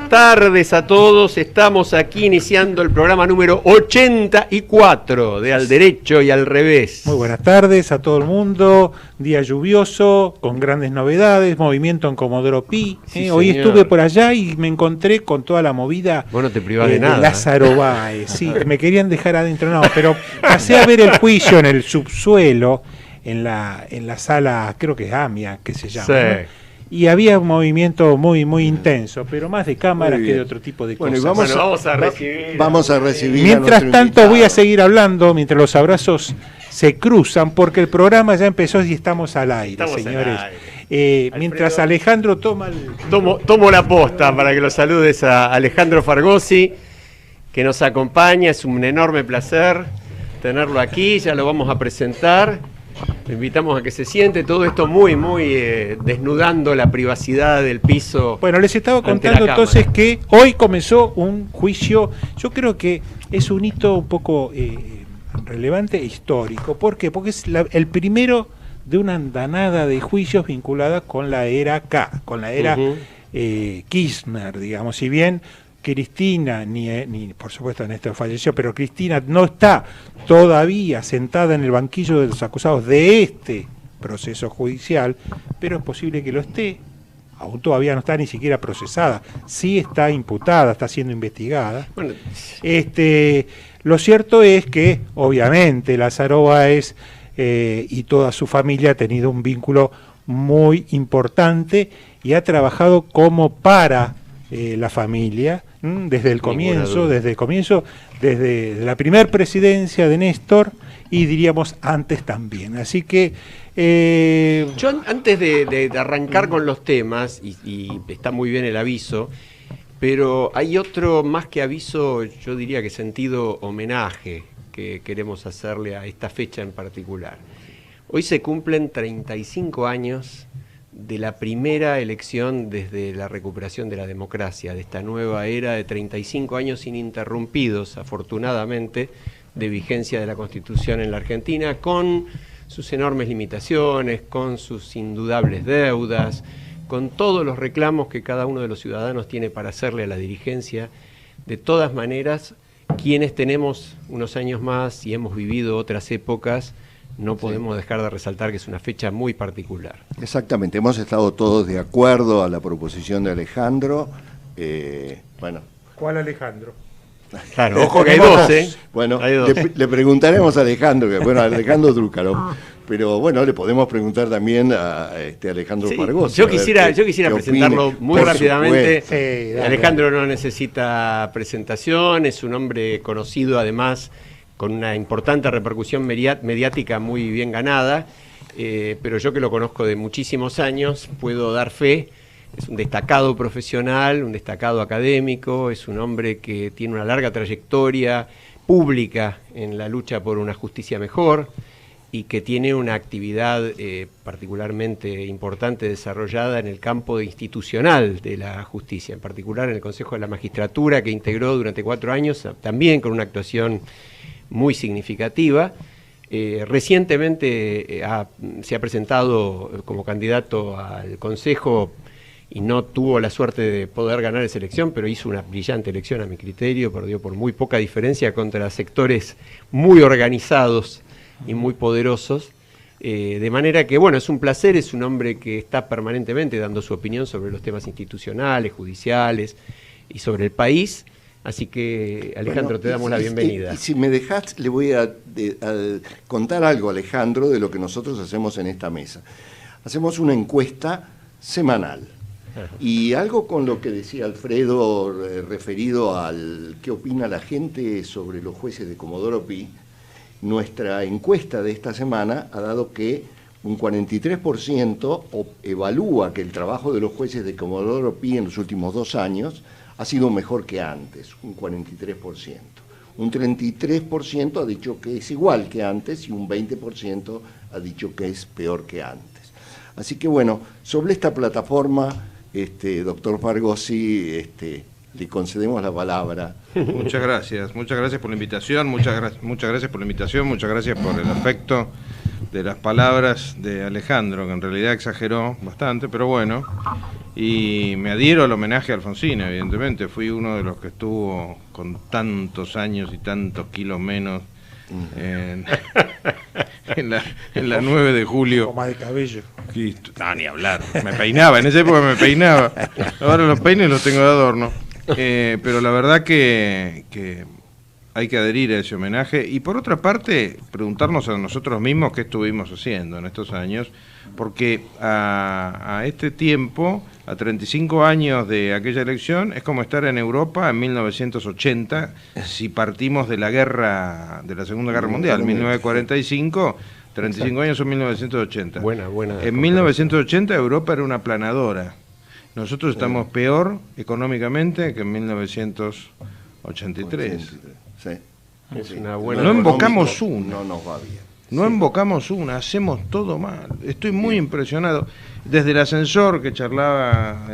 buenas tardes a todos. Estamos aquí iniciando el programa número 84 de Al Derecho y al Revés. Muy buenas tardes a todo el mundo. Día lluvioso, con grandes novedades, movimiento en Comodoro Pi. Sí, Hoy señor. estuve por allá y me encontré con toda la movida Vos no te privás de nada. Lázaro Báez. Sí, me querían dejar adentro, no, pero pasé a ver el juicio en el subsuelo, en la sala, creo que es AMIA, que se llama. Sí. ¿no? Y había un movimiento muy intenso, pero más de cámaras que de otro tipo de Bueno, cosas. Vamos a recibir. Mientras a nuestro tanto invitado. voy a seguir hablando, mientras los abrazos se cruzan, porque el programa ya empezó y estamos al aire, Estamos señores. al aire. Mientras Alejandro toma el... Tomo la posta para que lo saludes a Alejandro Fargosi, que nos acompaña. Es un enorme placer tenerlo aquí, ya lo vamos a presentar. Lo invitamos a que se siente, todo esto muy desnudando la privacidad del piso. Bueno, les estaba ante contando la entonces cámara. que hoy comenzó un juicio, yo creo que es un hito un poco relevante e histórico. ¿Por qué? Porque es el primero de una andanada de juicios vinculadas con la era K, con la era Kirchner, digamos. Si bien Cristina, ni por supuesto Néstor falleció, pero Cristina no está todavía sentada en el banquillo de los acusados de este proceso judicial, pero es posible que lo esté. Aún todavía no está ni siquiera procesada, sí está imputada, está siendo investigada. Bueno, Lo cierto es que, obviamente, Lázaro Báez y toda su familia ha tenido un vínculo muy importante y ha trabajado como para la familia desde el comienzo, desde la primera presidencia de Néstor y diríamos antes también. Así que yo antes de arrancar con los temas, y está muy bien el aviso, pero hay otro más que aviso, yo diría que sentido homenaje que queremos hacerle a esta fecha en particular. Hoy se cumplen 35 años de la primera elección desde la recuperación de la democracia, de esta nueva era de 35 años ininterrumpidos, afortunadamente, de vigencia de la Constitución en la Argentina, con sus enormes limitaciones, con sus indudables deudas, con todos los reclamos que cada uno de los ciudadanos tiene para hacerle a la dirigencia. De todas maneras, quienes tenemos unos años más y hemos vivido otras épocas, no podemos dejar de resaltar que es una fecha muy particular. Exactamente, hemos estado todos de acuerdo a la proposición de Alejandro. Bueno. ¿Cuál Alejandro? Claro, ojo que hay dos, ¿eh? Bueno, Hay dos. le preguntaremos a Alejandro, a Alejandro Drúcaro, pero bueno, le podemos preguntar también a Alejandro Fargosi. Yo quisiera presentarlo muy rápidamente. Sí, dale, Alejandro no necesita presentación, es un hombre conocido además, con una importante repercusión mediática muy bien ganada, pero yo que lo conozco de muchísimos años, puedo dar fe. Es un destacado profesional, un destacado académico, es un hombre que tiene una larga trayectoria pública en la lucha por una justicia mejor y que tiene una actividad particularmente importante desarrollada en el campo institucional de la justicia, en particular en el Consejo de la Magistratura, que integró durante 4 años, también con una actuación muy significativa. Recientemente se ha presentado como candidato al Consejo y no tuvo la suerte de poder ganar esa elección, pero hizo una brillante elección a mi criterio, perdió por muy poca diferencia contra sectores muy organizados y muy poderosos, de manera que, bueno, es un placer, es un hombre que está permanentemente dando su opinión sobre los temas institucionales, judiciales y sobre el país. Así que, Alejandro, te damos la bienvenida. Y si me dejás, le voy a contar algo, Alejandro, de lo que nosotros hacemos en esta mesa. Hacemos una encuesta semanal. Y algo con lo que decía Alfredo referido al qué opina la gente sobre los jueces de Comodoro Pi, nuestra encuesta de esta semana ha dado que un 43% evalúa que el trabajo de los jueces de Comodoro Pi en los últimos 2 años ha sido mejor que antes, un 43%. Un 33% ha dicho que es igual que antes y un 20% ha dicho que es peor que antes. Así que bueno, sobre esta plataforma, doctor Fargosi, le concedemos la palabra. Muchas gracias por la invitación, muchas gracias por la invitación, muchas gracias por el afecto de las palabras de Alejandro, que en realidad exageró bastante, pero bueno. Y me adhiero al homenaje a Alfonsín, evidentemente. Fui uno de los que estuvo con tantos años y tantos kilos menos en la 9 de julio. Más de cabello. No, ni hablar. Me peinaba, en esa época me peinaba. Ahora los peines los tengo de adorno. Pero la verdad que hay que adherir a ese homenaje. Y por otra parte, preguntarnos a nosotros mismos qué estuvimos haciendo en estos años. Porque a este tiempo, a 35 años de aquella elección, es como estar en Europa en 1980, si partimos de la Segunda Guerra Mundial, 1945, 35 años son 1980. Buena. En 1980 Europa era una aplanadora. Nosotros estamos peor económicamente que en 1983. Sí. Es una buena. No invocamos una. No nos va bien. No invocamos una, hacemos todo mal. Estoy muy impresionado. Desde el ascensor que charlaba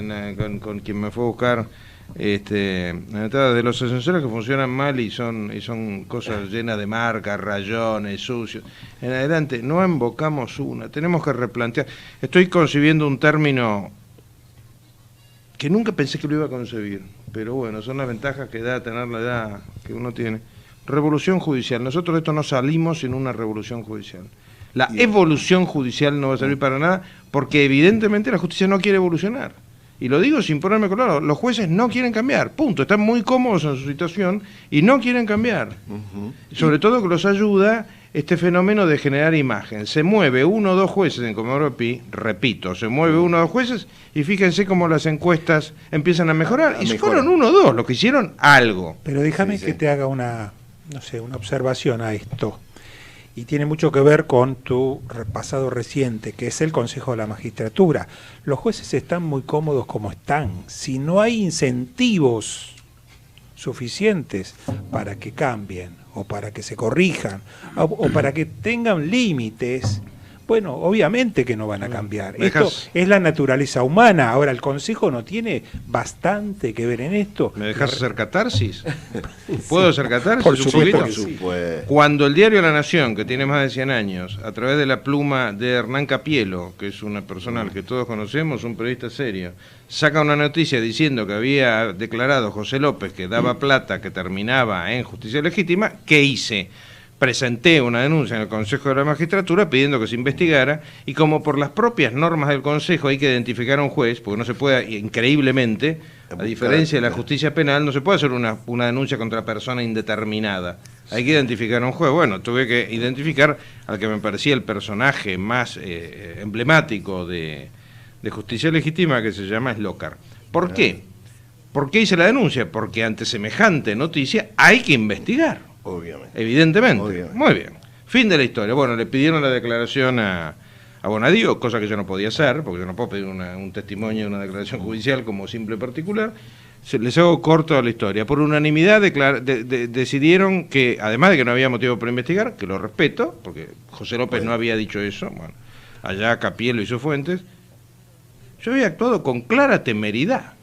con quien me fue a buscar, de los ascensores que funcionan mal y son cosas llenas de marcas, rayones, sucios. En adelante, no invocamos una. Tenemos que replantear. Estoy concibiendo un término que nunca pensé que lo iba a concebir, pero bueno, son las ventajas que da tener la edad que uno tiene. Revolución judicial. Nosotros de esto no salimos sin una revolución judicial. La evolución judicial no va a servir para nada porque evidentemente la justicia no quiere evolucionar. Y lo digo sin ponerme colorado. Los jueces no quieren cambiar. Punto. Están muy cómodos en su situación y no quieren cambiar. Sobre todo que los ayuda este fenómeno de generar imagen. Se mueve 1 o 2 jueces en Comodoro Pi, repito, se mueve 1 o 2 jueces y fíjense cómo las encuestas empiezan a mejorar. Y fueron 1 o 2 los que hicieron algo. Pero déjame que te haga una observación a esto. Y tiene mucho que ver con tu pasado reciente, que es el Consejo de la Magistratura. Los jueces están muy cómodos como están. Si no hay incentivos suficientes para que cambien, o para que se corrijan, o para que tengan límites, bueno, obviamente que no van a cambiar. Esto es la naturaleza humana. Ahora, el Consejo no tiene bastante que ver en esto. ¿Me dejas hacer catarsis? ¿Puedo hacer catarsis? Por supuesto un que poquito. Cuando el diario La Nación, que tiene más de 100 años, a través de la pluma de Hernán Capielo, que es una persona al que todos conocemos, un periodista serio, saca una noticia diciendo que había declarado José López que daba plata que terminaba en justicia legítima, ¿qué hice? Presenté una denuncia en el Consejo de la Magistratura pidiendo que se investigara y como por las propias normas del Consejo hay que identificar a un juez, porque no se puede, increíblemente, a diferencia de la justicia penal, no se puede hacer una denuncia contra persona indeterminada. Hay que identificar a un juez. Bueno, tuve que identificar al que me parecía el personaje más emblemático de justicia legítima, que se llama Slokar. ¿Por qué? ¿Por qué hice la denuncia? Porque ante semejante noticia hay que investigar. Obviamente. Evidentemente. Obviamente. Muy bien. Fin de la historia. Bueno, le pidieron la declaración a Bonadío, cosa que yo no podía hacer, porque yo no puedo pedir un testimonio, una declaración judicial como simple particular. Les hago corto la historia. Por unanimidad decidieron que, además de que no había motivo para investigar, que lo respeto, porque José López no había dicho eso, bueno, allá Capielo y sus fuentes, yo había actuado con clara temeridad.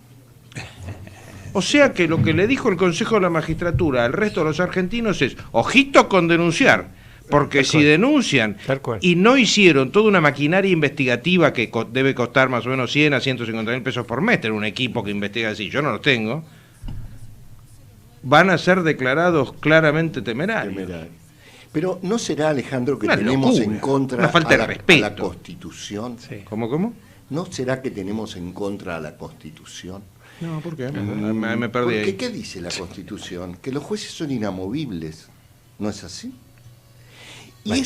O sea que lo que le dijo el Consejo de la Magistratura al resto de los argentinos es, ojito con denunciar, porque si denuncian y no hicieron toda una maquinaria investigativa que debe costar más o menos 100 a 150 mil pesos por mes, tener un equipo que investiga así, yo no lo tengo, van a ser declarados claramente temerarios. Pero ¿no será, Alejandro, que Una tenemos locura, en contra una falta de a respeto. la Constitución? Sí. ¿Cómo? ¿No será que tenemos en contra a la Constitución? No, ¿por qué? Me perdí ahí. Porque, ¿qué dice la Constitución? Que los jueces son inamovibles. ¿No es así? Bueno,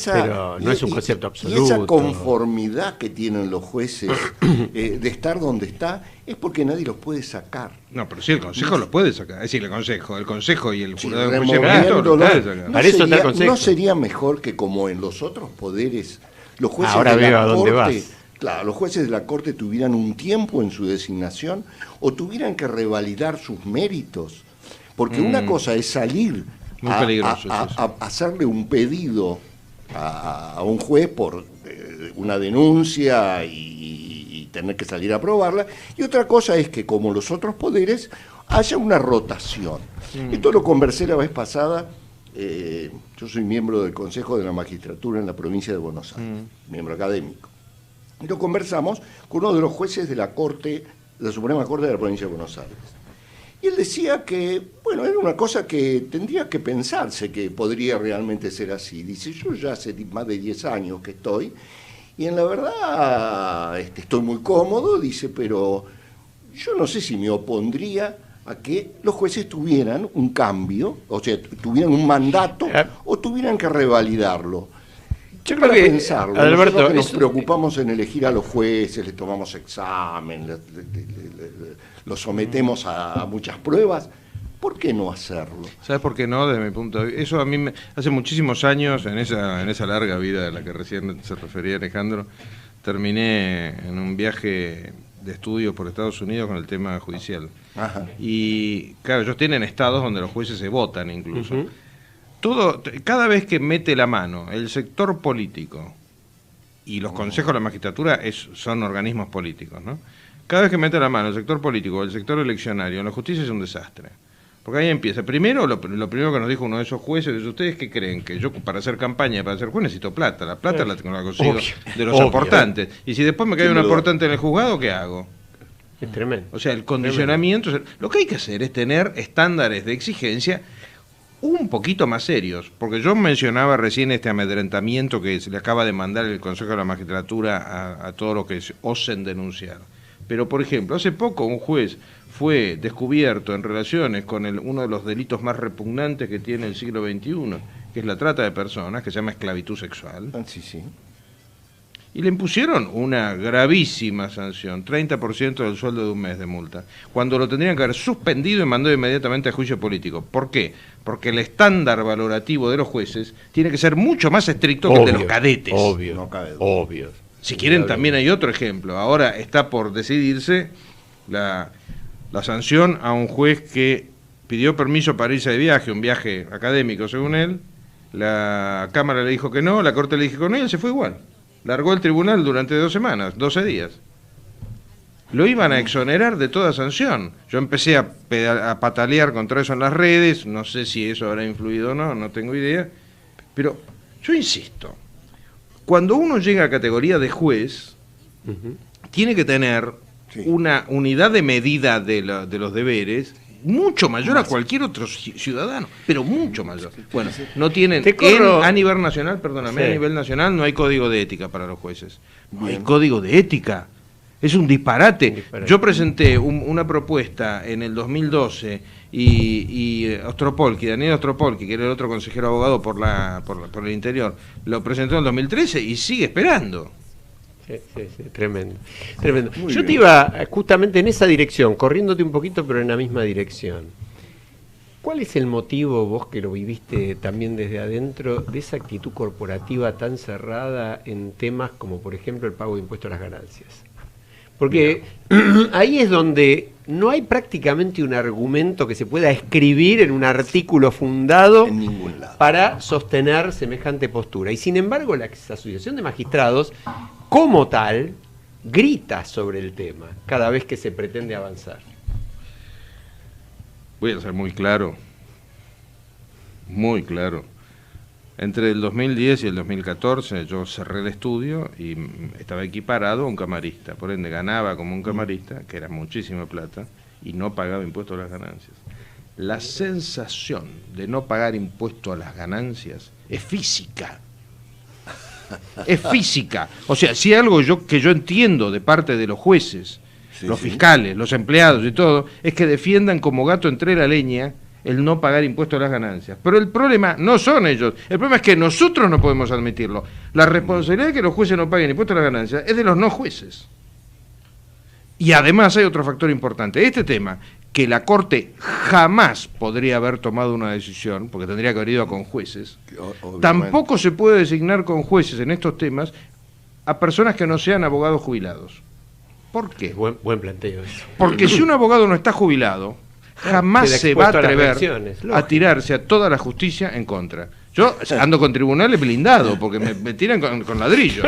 pero no es un concepto absoluto. Y esa conformidad que tienen los jueces de estar donde está es porque nadie los puede sacar. No, pero sí, el Consejo los puede sacar. Es decir, el Consejo y el jurado de enjuiciamiento los puede sacar. Para eso está el Consejo. ¿No sería mejor que como en los otros poderes los jueces Ahora de la veo a dónde Corte, vas. claro, los jueces de la Corte tuvieran un tiempo en su designación o tuvieran que revalidar sus méritos? Porque una cosa es salir a hacerle un pedido a un juez por una denuncia y tener que salir a aprobarla, y otra cosa es que, como los otros poderes, haya una rotación. Esto lo conversé la vez pasada. Yo soy miembro del Consejo de la Magistratura en la provincia de Buenos Aires, miembro académico. Y lo conversamos con uno de los jueces de la Suprema Corte de la Provincia de Buenos Aires. Y él decía que, bueno, era una cosa que tendría que pensarse que podría realmente ser así. Dice, yo ya hace más de 10 años que estoy, y en la verdad estoy muy cómodo, dice, pero yo no sé si me opondría a que los jueces tuvieran un cambio, o sea, tuvieran un mandato o tuvieran que revalidarlo. Yo Para creo que, pensarlo, Alberto, nosotros que nos preocupamos en elegir a los jueces, les tomamos examen, los sometemos a muchas pruebas, ¿por qué no hacerlo? ¿Sabes por qué no? Desde mi punto de vista, eso a mí hace muchísimos años, en esa larga vida a la que recién se refería Alejandro, terminé en un viaje de estudios por Estados Unidos con el tema judicial. Ajá. Y claro, ellos tienen estados donde los jueces se votan incluso. Cada vez que mete la mano el sector político, y los consejos de la magistratura son organismos políticos, ¿no? Cada vez que mete la mano el sector político, el sector eleccionario, en la justicia es un desastre. Porque ahí empieza. Primero, lo primero que nos dijo uno de esos jueces es: ¿ustedes qué creen? Que yo para hacer campaña, para ser juez, necesito plata. La plata la consigo de los aportantes. Y si después me cae un aportante en el juzgado, ¿qué hago? Es tremendo. O sea, el condicionamiento... Lo que hay que hacer es tener estándares de exigencia un poquito más serios. Porque yo mencionaba recién este amedrentamiento que se le acaba de mandar el Consejo de la Magistratura a todos los que osen denunciar. Pero, por ejemplo, hace poco un juez fue descubierto en relaciones con uno de los delitos más repugnantes que tiene el siglo XXI, que es la trata de personas, que se llama esclavitud sexual. Sí, sí. Y le impusieron una gravísima sanción, 30% del sueldo de un mes de multa, cuando lo tendrían que haber suspendido y mandado inmediatamente a juicio político. ¿Por qué? Porque el estándar valorativo de los jueces tiene que ser mucho más estricto que el de los cadetes. Obvio, no cabe duda. obvio. Si quieren, también hay otro ejemplo. Ahora está por decidirse la sanción a un juez que pidió permiso para irse de viaje, un viaje académico según él. La Cámara le dijo que no, la Corte le dijo que no y él se fue igual. Largó el tribunal durante 2 semanas, 12 días. Lo iban a exonerar de toda sanción. Yo empecé a patalear contra eso en las redes, no sé si eso habrá influido o no, no tengo idea. Pero yo insisto, cuando uno llega a categoría de juez, tiene que tener una unidad de medida de los deberes mucho mayor a cualquier otro ciudadano, pero mucho mayor. Bueno, no tienen a nivel nacional, perdóname, a nivel nacional no hay código de ética para los jueces. No hay código de ética. Es un disparate. Yo presenté una propuesta en el 2012 y Daniel Ostropolki, que era el otro consejero abogado por el interior, lo presentó en el 2013 y sigue esperando. Sí, tremendo. Yo te iba justamente en esa dirección, corriéndote un poquito, pero en la misma dirección. ¿Cuál es el motivo, vos que lo viviste también desde adentro, de esa actitud corporativa tan cerrada en temas como, por ejemplo, el pago de impuestos a las ganancias? Porque ahí es donde no hay prácticamente un argumento que se pueda escribir en un artículo fundado En ningún lado. para sostener semejante postura. Y sin embargo, la Asociación de Magistrados, como tal, grita sobre el tema cada vez que se pretende avanzar. Voy a ser muy claro. Muy claro. Entre el 2010 y el 2014 yo cerré el estudio y estaba equiparado a un camarista. Por ende, ganaba como un camarista, que era muchísima plata, y no pagaba impuesto a las ganancias. La sensación de no pagar impuesto a las ganancias es física. Es física. O sea, si hay algo que yo entiendo de parte de los jueces, los fiscales, los empleados y todo, es que defiendan como gato entre la leña el no pagar impuestos a las ganancias. Pero el problema no son ellos, el problema es que nosotros no podemos admitirlo. La responsabilidad de que los jueces no paguen impuestos a las ganancias es de los no jueces. Y además hay otro factor importante. Este tema, que la Corte jamás podría haber tomado una decisión, porque tendría que haber ido con jueces, tampoco se puede designar con jueces en estos temas a personas que no sean abogados jubilados. ¿Por qué? Buen planteo eso. Porque si un abogado no está jubilado, jamás se va a atrever a tirarse a toda la justicia en contra. Yo ando con tribunales blindados porque me tiran con ladrillos.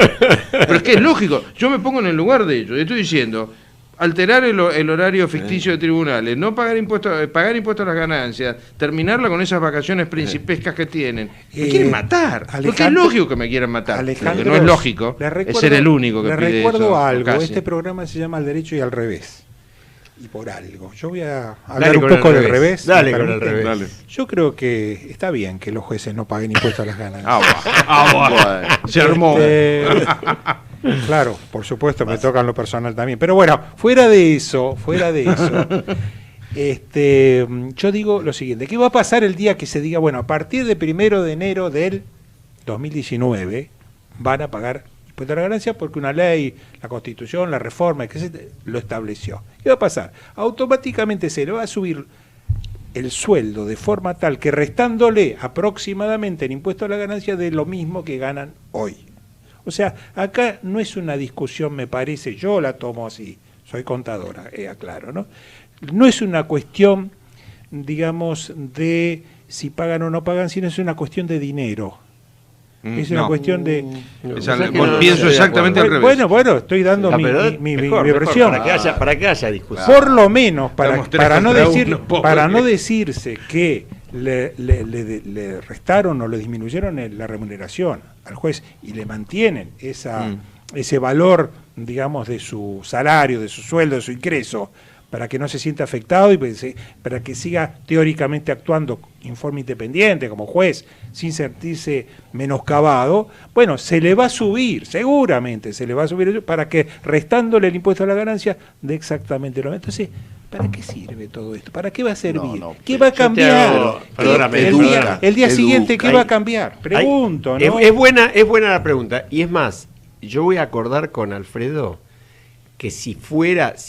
Pero es que es lógico, yo me pongo en el lugar de ellos y estoy diciendo, alterar el horario ficticio de tribunales, no pagar impuestos a las ganancias, terminarla con esas vacaciones principescas que tienen. Me quieren matar. Porque es lógico que me quieran matar. Alejandro, no es lógico, es ser el único que pide eso. Le recuerdo algo, casi. este programa se llama Al Derecho y al Revés. Y por algo. Yo voy a hablar un poco del revés. Dale con el revés. Dale. Yo creo que está bien que los jueces no paguen impuestos a las ganancias. Se armó. Claro, por supuesto, me toca en lo personal también. Pero bueno, fuera de eso, yo digo lo siguiente, ¿qué va a pasar el día que se diga, bueno, a partir de 1 de enero del 2019 van a pagar impuestos a la ganancia porque una ley, la Constitución, la reforma, etcétera, lo estableció? ¿Qué va a pasar? Automáticamente se le va a subir el sueldo de forma tal que restándole aproximadamente el impuesto a la ganancia de lo mismo que ganan hoy. O sea, acá no es una discusión, me parece, yo la tomo así, soy contadora, aclaro, ¿no? No es una cuestión, digamos, de si pagan o no pagan, sino es una cuestión de dinero. Es una cuestión de... pienso exactamente al revés. Bueno, estoy dando mi versión. Para que haya discusión. Por lo menos, para no decirse que le restaron o le disminuyeron la remuneración al juez y le mantienen ese valor, digamos, de su salario, de su sueldo, de su ingreso, para que no se sienta afectado y para que siga teóricamente actuando en forma independiente como juez, sin sentirse menoscabado, bueno, se le va a subir, seguramente se le va a subir para que restándole el impuesto a la ganancia de exactamente lo mismo. Entonces, ¿para qué sirve todo esto? ¿Para qué va a servir? ¿Qué va a cambiar? El día siguiente, ¿qué va a cambiar? Pregunto, ¿no? Es buena la pregunta. Y es más, yo voy a acordar con Alfredo que si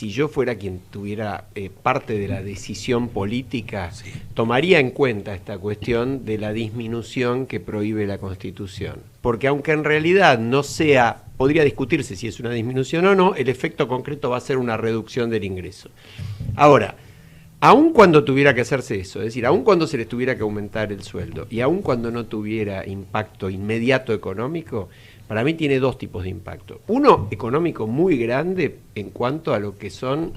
yo fuera quien tuviera parte de la decisión política, tomaría en cuenta esta cuestión de la disminución que prohíbe la Constitución. Porque aunque en realidad no sea, podría discutirse si es una disminución o no, el efecto concreto va a ser una reducción del ingreso. Ahora, aun cuando tuviera que hacerse eso, es decir, aun cuando se les tuviera que aumentar el sueldo y aun cuando no tuviera impacto inmediato económico, para mí tiene dos tipos de impacto. Uno, económico muy grande en cuanto a lo que son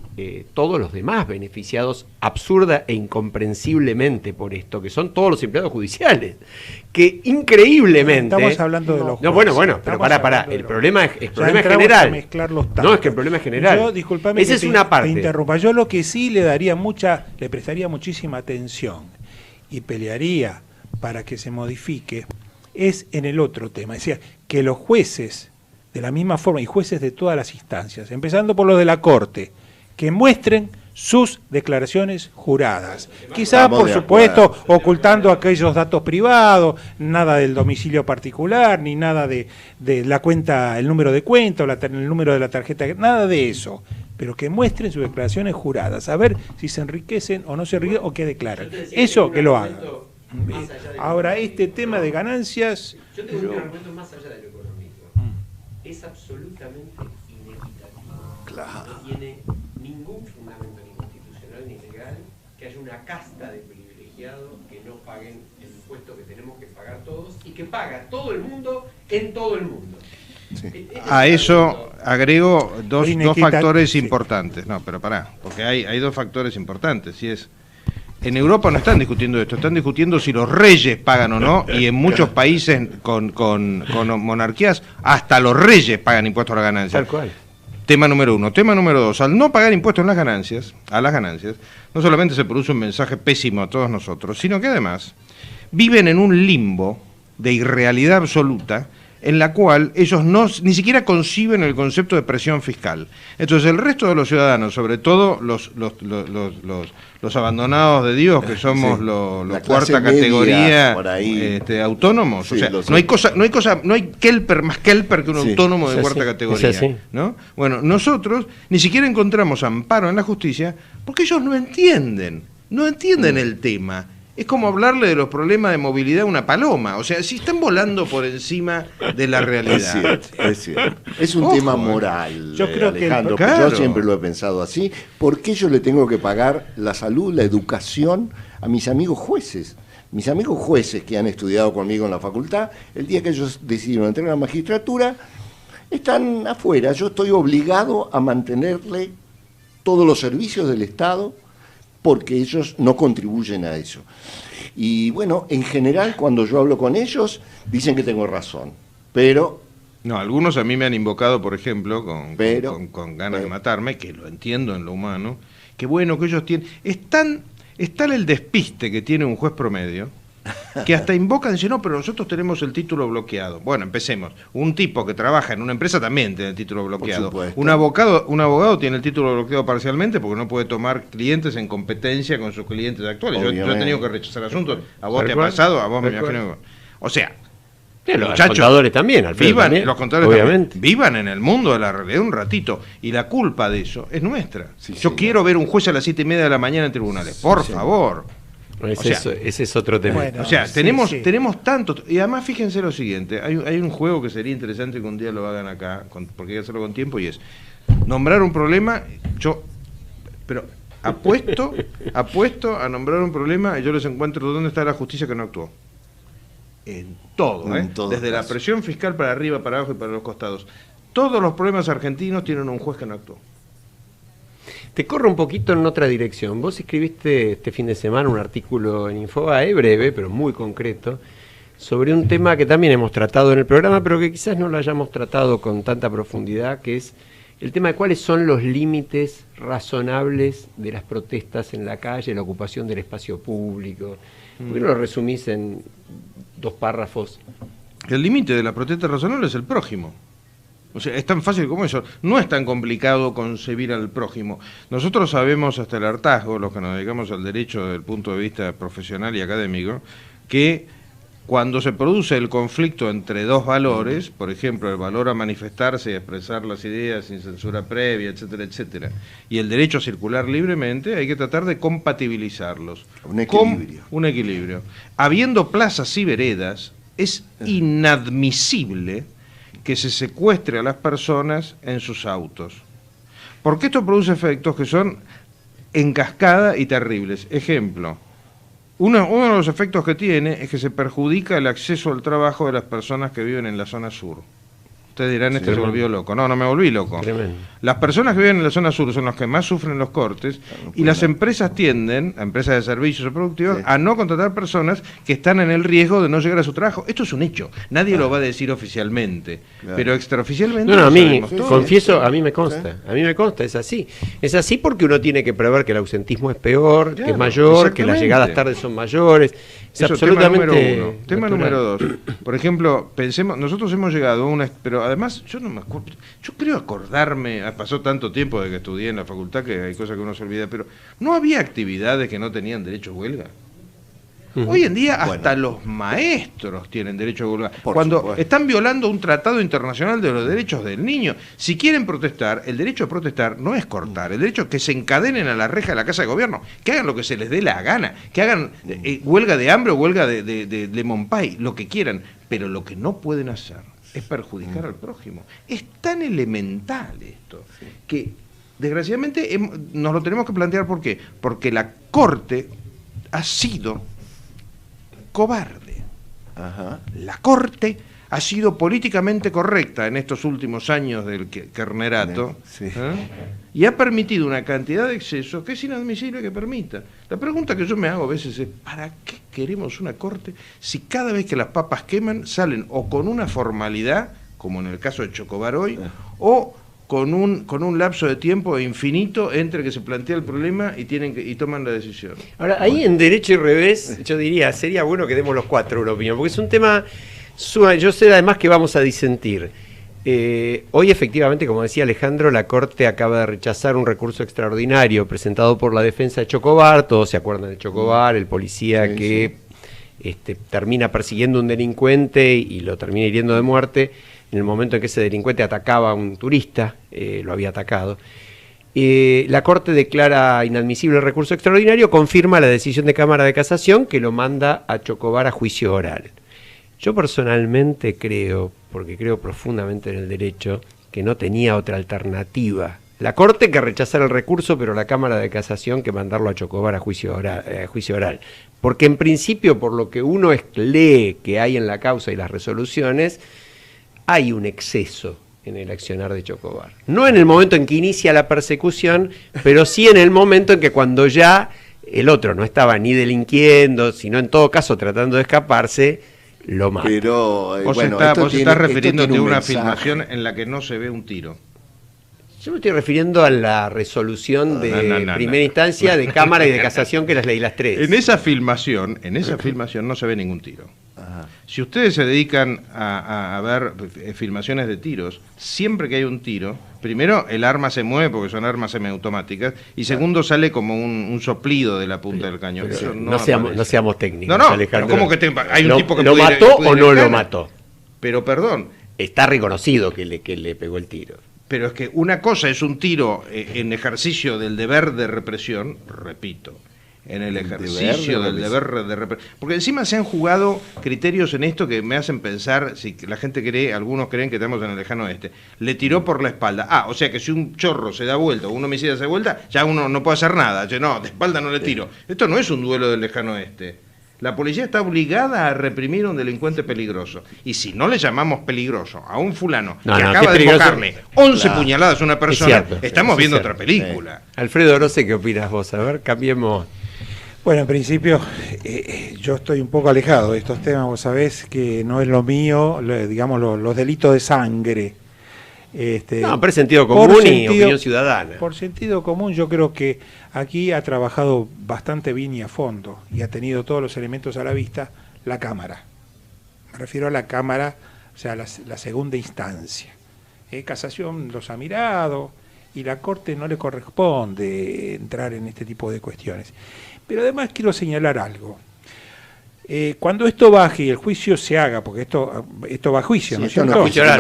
todos los demás beneficiados absurda e incomprensiblemente por esto, que son todos los empleados judiciales, que increíblemente... Estamos hablando de los jueces. No, bueno, pero pará, el problema es general. No, es que el problema es general. Yo, disculpame, esa es una parte. Te interrumpa. Yo lo que sí le prestaría muchísima atención y pelearía para que se modifique es en el otro tema, es decir, que los jueces, de la misma forma, y jueces de todas las instancias, empezando por los de la Corte, que muestren sus declaraciones juradas. Quizá, por supuesto, ocultando aquellos datos privados, nada del domicilio particular, ni nada de la cuenta, el número de cuenta, o el número de la tarjeta, nada de eso. Pero que muestren sus declaraciones juradas, a ver si se enriquecen o no se enriquecen, o qué declaran. Eso que lo hagan. Ahora, este tema de ganancias... Yo tengo un argumento más allá de lo económico. Es absolutamente inequitativo. Claro. No tiene ningún fundamento ni constitucional ni legal que haya una casta de privilegiados que no paguen el impuesto que tenemos que pagar todos y que paga todo el mundo en todo el mundo. Sí. A eso agrego dos factores importantes. No, pero pará, porque hay dos factores importantes. Y es... En Europa no están discutiendo esto, están discutiendo si los reyes pagan o no, y en muchos países con monarquías, hasta los reyes pagan impuestos a la ganancia. Tal cual. Tema número uno. Tema número dos, al no pagar impuestos a las ganancias, no solamente se produce un mensaje pésimo a todos nosotros, sino que además viven en un limbo de irrealidad absoluta, en la cual ellos ni siquiera conciben el concepto de presión fiscal. Entonces el resto de los ciudadanos, sobre todo los abandonados de Dios, que somos los cuarta categoría autónomos, sí, o sea, no hay kelper más kelper que un autónomo de cuarta categoría, ¿no? Bueno, nosotros ni siquiera encontramos amparo en la justicia porque ellos no entienden el tema. Es como hablarle de los problemas de movilidad a una paloma. O sea, si están volando por encima de la realidad. Es cierto. Es un tema moral, yo creo Alejandro, que yo siempre lo he pensado así. ¿Por qué yo le tengo que pagar la salud, la educación a mis amigos jueces? Mis amigos jueces que han estudiado conmigo en la facultad, el día que ellos decidieron entrar a la magistratura, están afuera. Yo estoy obligado a mantenerle todos los servicios del Estado porque ellos no contribuyen a eso. Y bueno, en general, cuando yo hablo con ellos, dicen que tengo razón, pero... No, algunos a mí me han invocado, por ejemplo, con ganas de matarme, que lo entiendo en lo humano, que bueno que ellos tienen... Es tal el despiste que tiene un juez promedio, que hasta invocan y dicen, no, pero nosotros tenemos el título bloqueado. Bueno, empecemos. Un tipo que trabaja en una empresa también tiene el título bloqueado. Un abogado tiene el título bloqueado parcialmente porque no puede tomar clientes en competencia con sus clientes actuales. Yo he tenido que rechazar asuntos. ¿A vos te ha pasado? A vos me imagino. O sea, los contadores también, Alfredo, también, los contadores obviamente. Vivan en el mundo de la realidad un ratito. Y la culpa de eso es nuestra. Sí, yo quiero ver un juez a las 7:30 de la mañana en tribunales. Por favor. Ese es otro tema. Bueno, o sea, tenemos tanto. Y además, fíjense lo siguiente: hay un juego que sería interesante que un día lo hagan acá, porque hay que hacerlo con tiempo, y es nombrar un problema. Pero apuesto a nombrar un problema y yo les encuentro dónde está la justicia que no actuó. En todo, desde la presión fiscal para arriba, para abajo y para los costados. Todos los problemas argentinos tienen un juez que no actuó. Te corro un poquito en otra dirección. Vos escribiste este fin de semana un artículo en Infobae, breve, pero muy concreto, sobre un tema que también hemos tratado en el programa, pero que quizás no lo hayamos tratado con tanta profundidad, que es el tema de cuáles son los límites razonables de las protestas en la calle, la ocupación del espacio público. ¿Por qué no lo resumís en 2 párrafos? El límite de la protesta razonable es el prójimo. O sea, es tan fácil como eso. No es tan complicado concebir al prójimo. Nosotros sabemos hasta el hartazgo, los que nos dedicamos al derecho desde el punto de vista profesional y académico, que cuando se produce el conflicto entre dos valores, por ejemplo, el valor a manifestarse y a expresar las ideas sin censura previa, etcétera, etcétera, y el derecho a circular libremente, hay que tratar de compatibilizarlos. Un equilibrio. Habiendo plazas y veredas, es inadmisible que se secuestre a las personas en sus autos. Porque esto produce efectos que son en cascada y terribles. Ejemplo, uno de los efectos que tiene es que se perjudica el acceso al trabajo de las personas que viven en la zona sur. Ustedes dirán, se volvió loco. No me volví loco. Tremendo. Las personas que viven en la zona sur son las que más sufren los cortes y las empresas tienden, a empresas de servicios o productivos, a no contratar personas que están en el riesgo de no llegar a su trabajo. Esto es un hecho. Nadie lo va a decir oficialmente, pero extraoficialmente... No, a mí, confieso, a mí me consta. A mí me consta, es así. Es así porque uno tiene que prever que el ausentismo es peor, que es mayor, que las llegadas tarde son mayores. Es absolutamente... Tema número 1. Tema número 2. Por ejemplo, pensemos, nosotros hemos llegado a una... Pero además, yo no me acuerdo, yo creo acordarme, pasó tanto tiempo de que estudié en la facultad que hay cosas que uno se olvida, pero ¿no había actividades que no tenían derecho a huelga? Hoy en día hasta los maestros tienen derecho a huelga. Cuando están violando un tratado internacional de los derechos del niño, si quieren protestar, el derecho a protestar no es cortar, el derecho es que se encadenen a la reja de la Casa de Gobierno, que hagan lo que se les dé la gana, que hagan huelga de hambre o huelga de lemon pie, lo que quieran, pero lo que no pueden hacer es perjudicar al prójimo. Es tan elemental esto que desgraciadamente nos lo tenemos que plantear. ¿Por qué? Porque la Corte ha sido cobarde. La Corte ha sido políticamente correcta en estos últimos años del Kirchnerato, y ha permitido una cantidad de excesos que es inadmisible que permita. La pregunta que yo me hago a veces es, ¿para qué queremos una Corte si cada vez que las papas queman salen o con una formalidad, como en el caso de Chocobar hoy, o con un lapso de tiempo infinito entre que se plantea el problema y toman la decisión? Ahora, ahí en derecho y revés, yo diría, sería bueno que demos los 4 una opinión, porque es un tema, yo sé además que vamos a disentir. Hoy efectivamente, como decía Alejandro, la Corte acaba de rechazar un recurso extraordinario presentado por la defensa de Chocobar. Todos se acuerdan de Chocobar, el policía que termina persiguiendo a un delincuente y lo termina hiriendo de muerte en el momento en que ese delincuente atacaba a un turista, lo había atacado. La Corte declara inadmisible el recurso extraordinario, confirma la decisión de Cámara de Casación que lo manda a Chocobar a juicio oral. Yo personalmente creo, porque creo profundamente en el derecho, que no tenía otra alternativa. La Corte que rechazara el recurso, pero la Cámara de Casación que mandarlo a Chocobar a juicio oral. Porque en principio, por lo que uno lee que hay en la causa y las resoluciones, hay un exceso en el accionar de Chocobar. No en el momento en que inicia la persecución, pero sí en el momento en que cuando ya el otro no estaba ni delinquiendo, sino en todo caso tratando de escaparse, lo mata. Pero, vos estás refiriéndote a una filmación en la que no se ve un tiro. Yo me estoy refiriendo a la resolución de primera instancia de Cámara y de Casación, que las leí las tres. En esa filmación no se ve ningún tiro. Ajá. Si ustedes se dedican a ver filmaciones de tiros, siempre que hay un tiro, primero el arma se mueve porque son armas semiautomáticas, y segundo sale como un soplido de la punta del cañón. Pero no seamos técnicos, no, Alejandro. ¿cómo que hay un tipo que ¿Lo mató o no lo mató? Pero perdón. Está reconocido que le pegó el tiro. Pero es que una cosa es un tiro en ejercicio del deber de represión, repito, en el ejercicio del deber de represión. Porque encima se han jugado criterios en esto que me hacen pensar, si la gente cree, algunos creen que estamos en el lejano oeste, le tiró por la espalda. O sea que si un chorro se da vuelta o un homicida se da vuelta, ya uno no puede hacer nada. No, de espalda no le tiro. Esto no es un duelo del lejano oeste. La policía está obligada a reprimir a un delincuente peligroso. Y si no le llamamos peligroso a un fulano que acaba de enfocarle 11 puñaladas a una persona, estamos viendo otra película. Alfredo Rose, ¿qué opinas vos? A ver, cambiemos. Bueno, en principio yo estoy un poco alejado de estos temas. Vos sabés que no es lo mío, digamos, los delitos de sangre. No, pero es sentido común y opinión ciudadana. Por sentido común, yo creo que aquí ha trabajado bastante bien y a fondo, y ha tenido todos los elementos a la vista la Cámara. Me refiero a la Cámara, o sea, la segunda instancia. Casación los ha mirado, y la Corte no le corresponde entrar en este tipo de cuestiones. Pero además quiero señalar algo. Cuando esto baje y el juicio se haga, porque esto va a juicio, ¿no es cierto? Juicio oral.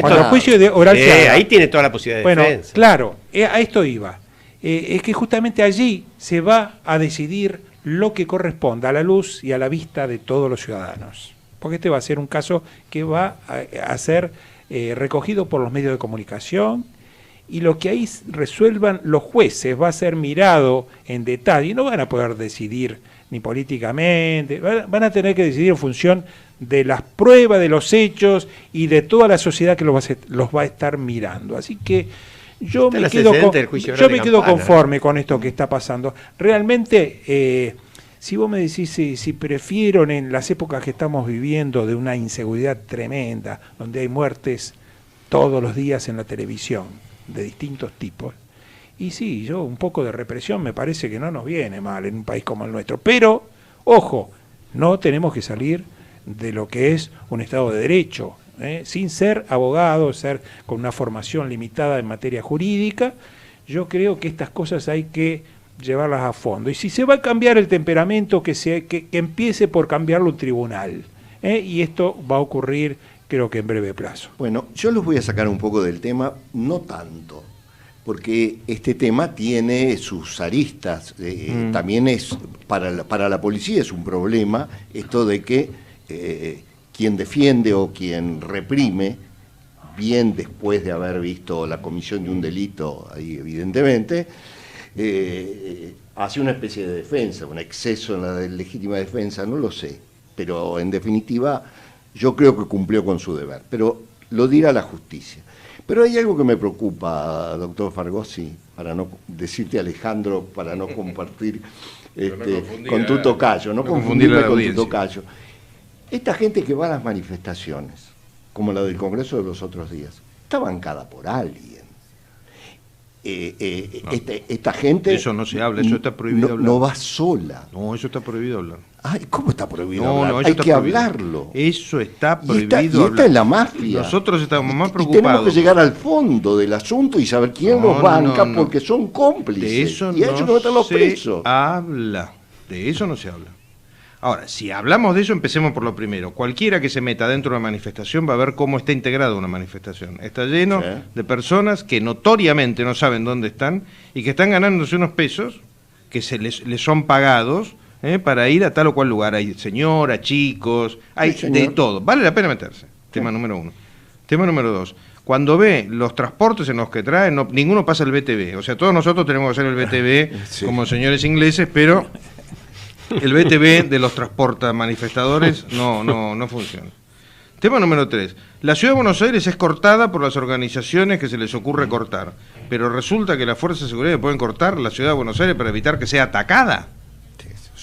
Cuando el juicio oral se haga, ahí tiene toda la posibilidad de defensa. Claro, a esto iba. Es que justamente allí se va a decidir lo que corresponda a la luz y a la vista de todos los ciudadanos. Porque este va a ser un caso que va a ser recogido por los medios de comunicación, y lo que ahí resuelvan los jueces va a ser mirado en detalle, y no van a poder decidir ni políticamente, van a tener que decidir en función de las pruebas, de los hechos y de toda la sociedad que los va a estar mirando. Así que yo me quedo conforme con esto que está pasando. Realmente, si vos me decís si prefiero en las épocas que estamos viviendo de una inseguridad tremenda, donde hay muertes todos los días en la televisión, de distintos tipos, y sí, yo un poco de represión me parece que no nos viene mal en un país como el nuestro. Pero, ojo, no tenemos que salir de lo que es un Estado de Derecho, sin ser abogado, ser con una formación limitada en materia jurídica. Yo creo que estas cosas hay que llevarlas a fondo. Y si se va a cambiar el temperamento, que empiece por cambiarlo un tribunal. Y esto va a ocurrir, creo que en breve plazo. Bueno, yo los voy a sacar un poco del tema, no tanto, porque este tema tiene sus aristas. También es para la policía es un problema esto de que quien defiende o quien reprime, bien después de haber visto la comisión de un delito, ahí evidentemente, hace una especie de defensa, un exceso en la legítima defensa, no lo sé, pero en definitiva yo creo que cumplió con su deber, pero lo dirá la justicia. Pero hay algo que me preocupa, doctor Fargosi, para no decirte Alejandro, para no compartir con tu tocayo, no confundirme con tu tocayo. Esta gente que va a las manifestaciones, como la del Congreso de los otros días, está bancada por alguien. Esta gente... Eso no se habla, eso está prohibido hablar. No va sola. No, eso está prohibido hablar. Ay, ¿cómo está prohibido hablar? No, hay que hablarlo. Eso está prohibido hablar. Y esta es la mafia. Nosotros estamos más preocupados. Y tenemos que llegar al fondo del asunto y saber quién los banca, porque son cómplices. De eso y a ellos no meten los presos. De eso no se habla. Ahora, si hablamos de eso, empecemos por lo primero. Cualquiera que se meta dentro de una manifestación va a ver cómo está integrada una manifestación. Está lleno de personas que notoriamente no saben dónde están y que están ganándose unos pesos que les son pagados para ir a tal o cual lugar. Hay señoras, chicos, hay de todo. Vale la pena meterse. Tema número uno. Tema número dos. Cuando ve los transportes en los que traen, ninguno pasa el BTV. O sea, todos nosotros tenemos que hacer el BTV como señores ingleses, pero el BTV de los transporta manifestadores no funciona. Tema número 3. La Ciudad de Buenos Aires es cortada por las organizaciones que se les ocurre cortar, pero resulta que las fuerzas de seguridad pueden cortar la Ciudad de Buenos Aires para evitar que sea atacada.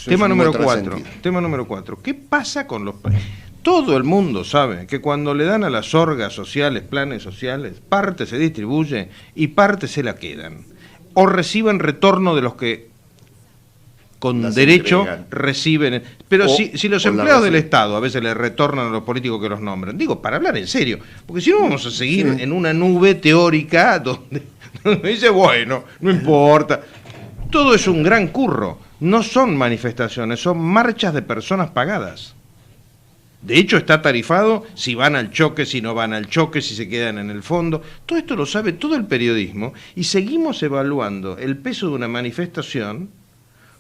Tema número 4. ¿Qué pasa con los países? Todo el mundo sabe que cuando le dan a las orgas sociales, planes sociales, parte se distribuye y parte se la quedan. O reciben retorno de los que con las derecho entregan. Reciben. Pero si los empleados del Estado a veces le retornan a los políticos que los nombran, digo, para hablar en serio, porque si no vamos a seguir en una nube teórica donde dice, bueno, no importa. Todo es un gran curro. No son manifestaciones, son marchas de personas pagadas. De hecho, está tarifado si van al choque, si no van al choque, si se quedan en el fondo. Todo esto lo sabe todo el periodismo y seguimos evaluando el peso de una manifestación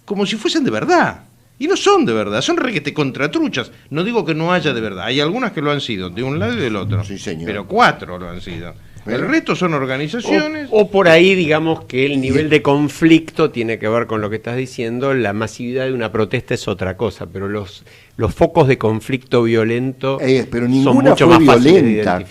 como si fuesen de verdad. Y no son de verdad, son requete contratruchas. No digo que no haya de verdad, hay algunas que lo han sido, de un lado y del otro. Sí, señor. Pero 4 lo han sido. El resto son organizaciones. O por ahí, digamos que el nivel de conflicto tiene que ver con lo que estás diciendo. La masividad de una protesta es otra cosa, pero los focos de conflicto violento pero ninguna son mucho fue más violenta.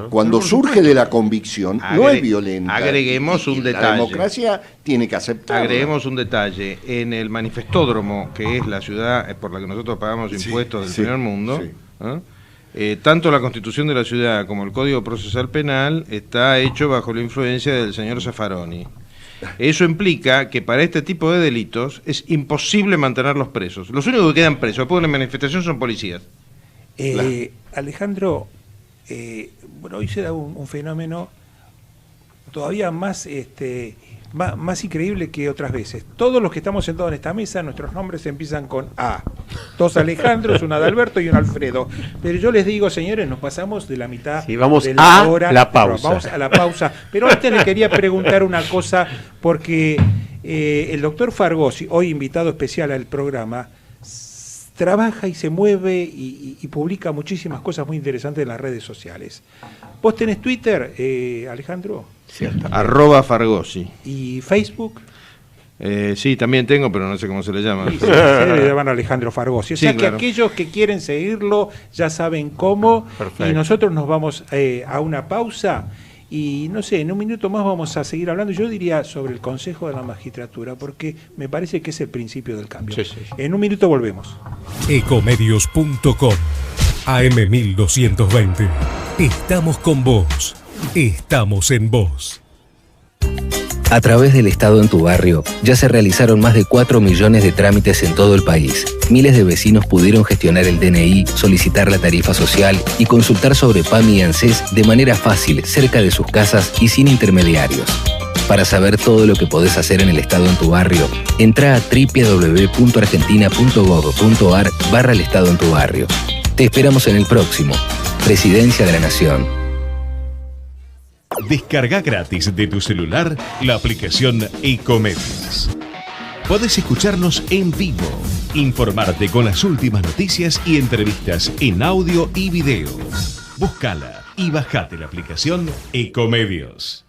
Cuando surge de la convicción, no es violenta. Agreguemos un detalle. La democracia tiene que aceptarlo. Agreguemos un detalle. En el manifestódromo, que es la ciudad por la que nosotros pagamos impuestos del primer mundo, tanto la Constitución de la ciudad como el Código Procesal Penal está hecho bajo la influencia del señor Zaffaroni. Eso implica que para este tipo de delitos es imposible mantenerlos presos. Los únicos que quedan presos después de la manifestación son policías. Alejandro, bueno, hoy se da un fenómeno todavía más increíble que otras veces. Todos los que estamos sentados en esta mesa, nuestros nombres empiezan con A. 2 Alejandros, un Adalberto y un Alfredo. Pero yo les digo, señores, nos pasamos de la mitad vamos de la a hora. La pausa. Vamos a la pausa. Pero antes le quería preguntar una cosa, porque el doctor Fargosi, hoy invitado especial al programa, trabaja y se mueve y publica muchísimas cosas muy interesantes en las redes sociales. ¿Vos tenés Twitter, Alejandro? Cierto. @Fargosi. ¿Y Facebook? Sí, también tengo, pero no sé cómo se le llama. Sí, se le llaman Alejandro Fargosi. O sea que claro, aquellos que quieren seguirlo ya saben cómo. Perfecto. Y nosotros nos vamos a una pausa y no sé, en un minuto más vamos a seguir hablando. Yo diría sobre el Consejo de la Magistratura, porque me parece que es el principio del cambio. Sí. En un minuto volvemos. Ecomedios.com AM1220. Estamos con vos. Estamos en vos. A través del Estado en tu barrio, ya se realizaron más de 4 millones de trámites en todo el país. Miles de vecinos pudieron gestionar el DNI, solicitar la tarifa social y consultar sobre PAMI y ANSES de manera fácil, cerca de sus casas y sin intermediarios. Para saber todo lo que podés hacer en el Estado en tu barrio, entra a www.argentina.gov.ar/el Estado en tu barrio. Te esperamos en el próximo. Presidencia de la Nación. Descarga gratis de tu celular la aplicación Ecomedios. Podés escucharnos en vivo, informarte con las últimas noticias y entrevistas en audio y video. Búscala y bajate la aplicación Ecomedios.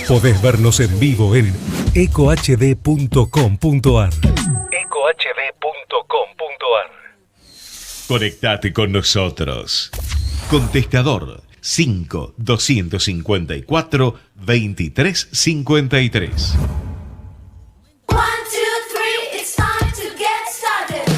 Podés vernos en vivo en ecohd.com.ar. ecohd.com.ar. Conectate con nosotros. Contestador 5-254-2353.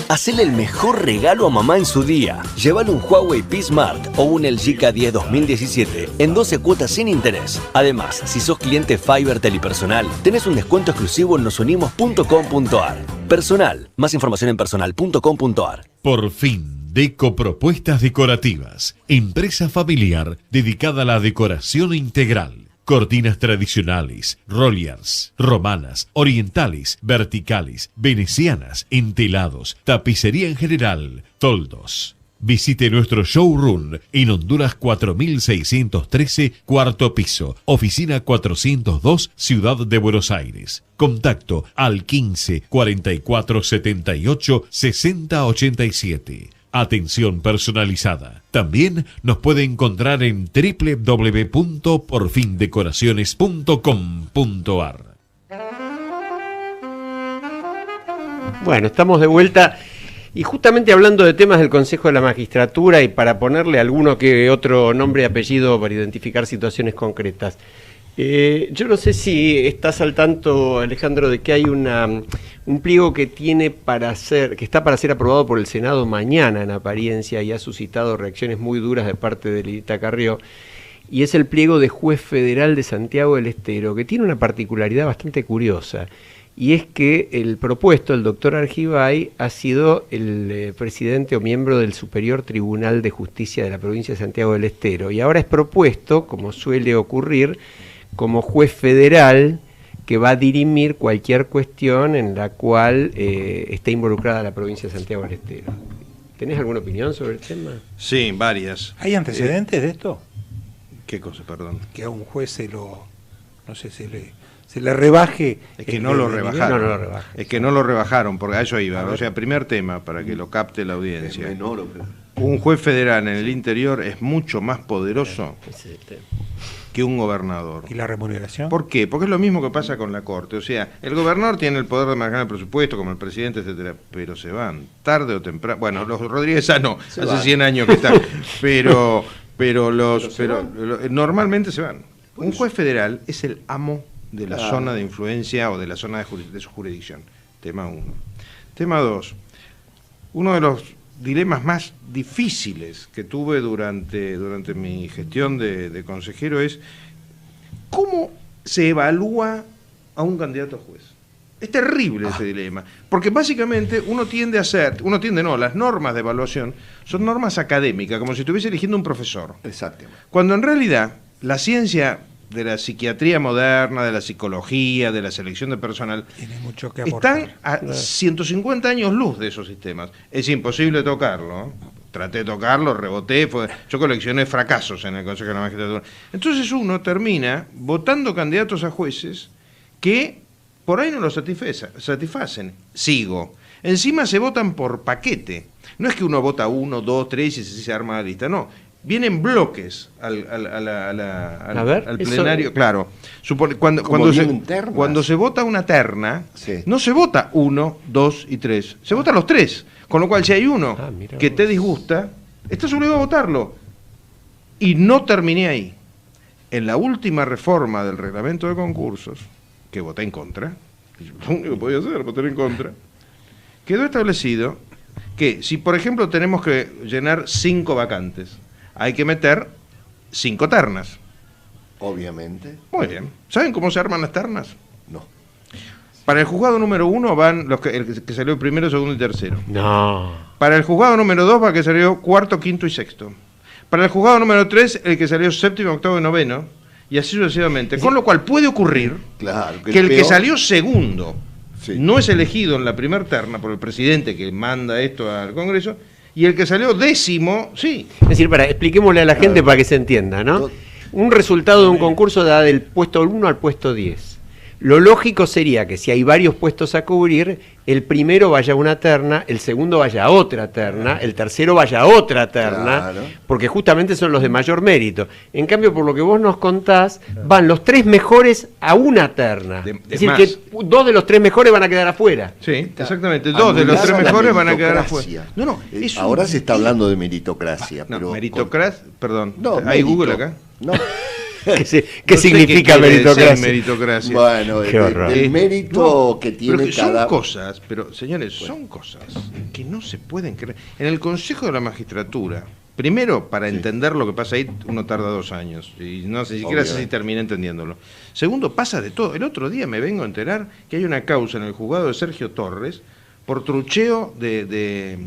Hacele el mejor regalo a mamá en su día. Llévale un Huawei P Smart o un LG K10 2017 en 12 cuotas sin interés. Además, si sos cliente Fibertel y Personal, tenés un descuento exclusivo en nosunimos.com.ar. Personal. Más información en personal.com.ar. Por fin, Deco Propuestas Decorativas. Empresa familiar dedicada a la decoración integral. Cortinas tradicionales, Rolliers, romanas, orientales, verticales, venecianas, entelados, tapicería en general, toldos. Visite nuestro showroom en Honduras 4613, cuarto piso, oficina 402, Ciudad de Buenos Aires. Contacto al 15 44 78 60 87. Atención personalizada. También nos puede encontrar en www.porfindecoraciones.com.ar. Bueno, estamos de vuelta Y justamente hablando de temas del Consejo de la Magistratura y para ponerle alguno que otro nombre y apellido para identificar situaciones concretas, yo no sé si estás al tanto, Alejandro, de que hay un pliego que está para ser aprobado por el Senado mañana en apariencia y ha suscitado reacciones muy duras de parte de Lidita Carrió, y es el pliego de juez federal de Santiago del Estero, que tiene una particularidad bastante curiosa, y es que el propuesto, el doctor Argibay, ha sido el presidente o miembro del Superior Tribunal de Justicia de la provincia de Santiago del Estero, y ahora es propuesto, como suele ocurrir, como juez federal que va a dirimir cualquier cuestión en la cual esté involucrada la provincia de Santiago del Estero. ¿Tenés alguna opinión sobre el tema? Sí, varias. ¿Hay antecedentes de esto? ¿Qué cosa, perdón? Que a un juez se le rebaje. Es que no lo rebajaron. No lo rebajan. Es que no lo rebajaron, porque a eso iba. O sea, primer tema, para que lo capte la audiencia. Un juez federal en el interior es mucho más poderoso que un gobernador. ¿Y la remuneración? ¿Por qué? Porque es lo mismo que pasa con la Corte. O sea, el gobernador tiene el poder de manejar el presupuesto, como el presidente, etcétera, pero se van, tarde o temprano. Bueno, los Rodríguez no, hace 100 años que están, pero normalmente se van. Un juez federal es el amo de la zona de influencia o de la zona de su jurisdicción. Tema 1. Tema 2. Uno de los dilemas más difíciles que tuve durante mi gestión de consejero es cómo se evalúa a un candidato a juez. Es terrible ese dilema, porque básicamente las normas de evaluación son normas académicas, como si estuviese eligiendo un profesor. Exactamente. Cuando en realidad la ciencia de la psiquiatría moderna, de la psicología, de la selección de personal, tiene mucho que aportar. Están a 150 años luz de esos sistemas. Es imposible tocarlo, ¿eh? Traté de tocarlo, reboté, yo coleccioné fracasos en el Consejo de la Magistratura. Entonces uno termina votando candidatos a jueces que por ahí no lo satisfacen. Sigo. Encima se votan por paquete. No es que uno vota 1, 2, 3 y se arma la lista, no. Vienen bloques al plenario, eso... claro. Cuando se vota una terna, sí, no se vota 1, 2 y 3, se votan los 3. Con lo cual, si hay uno que te disgusta, estás obligado a votarlo. Y no terminé ahí. En la última reforma del reglamento de concursos, que voté en contra, lo único que podía hacer, votar en contra, quedó establecido que si, por ejemplo, tenemos que llenar 5 vacantes, hay que meter 5 ternas. Obviamente. Muy bien. ¿Saben cómo se arman las ternas? No. Para el juzgado número 1 van el que salió primero, segundo y tercero. No. Para el juzgado número 2 va el que salió cuarto, quinto y sexto. Para el juzgado número 3, el que salió séptimo, octavo y noveno. Y así sucesivamente. Con lo cual puede ocurrir que el que salió segundo no es elegido en la primer terna por el presidente que manda esto al Congreso, y el que salió décimo, sí. Es decir, expliquémosle a la gente para que se entienda, ¿no? Un resultado de un concurso da del puesto 1 al puesto 10. Lo lógico sería que si hay varios puestos a cubrir, el primero vaya a una terna, el segundo vaya a otra terna, el tercero vaya a otra terna, porque justamente son los de mayor mérito. En cambio, por lo que vos nos contás, van los 3 mejores a una terna. Es decir, que 2 de los 3 mejores van a quedar afuera. Sí, exactamente. 2 de los 3 mejores van a quedar afuera. Ahora se está hablando de meritocracia. No, meritocracia, perdón. ¿Hay Google acá? No. ¿Qué significa meritocracia? Bueno, el mérito que tiene cada... Son cosas, pero señores, son cosas que no se pueden creer. En el Consejo de la Magistratura, primero, para entender lo que pasa ahí, uno tarda 2 años. Y no sé siquiera sé si terminé entendiéndolo. Segundo, pasa de todo. El otro día me vengo a enterar que hay una causa en el juzgado de Sergio Torres por trucheo de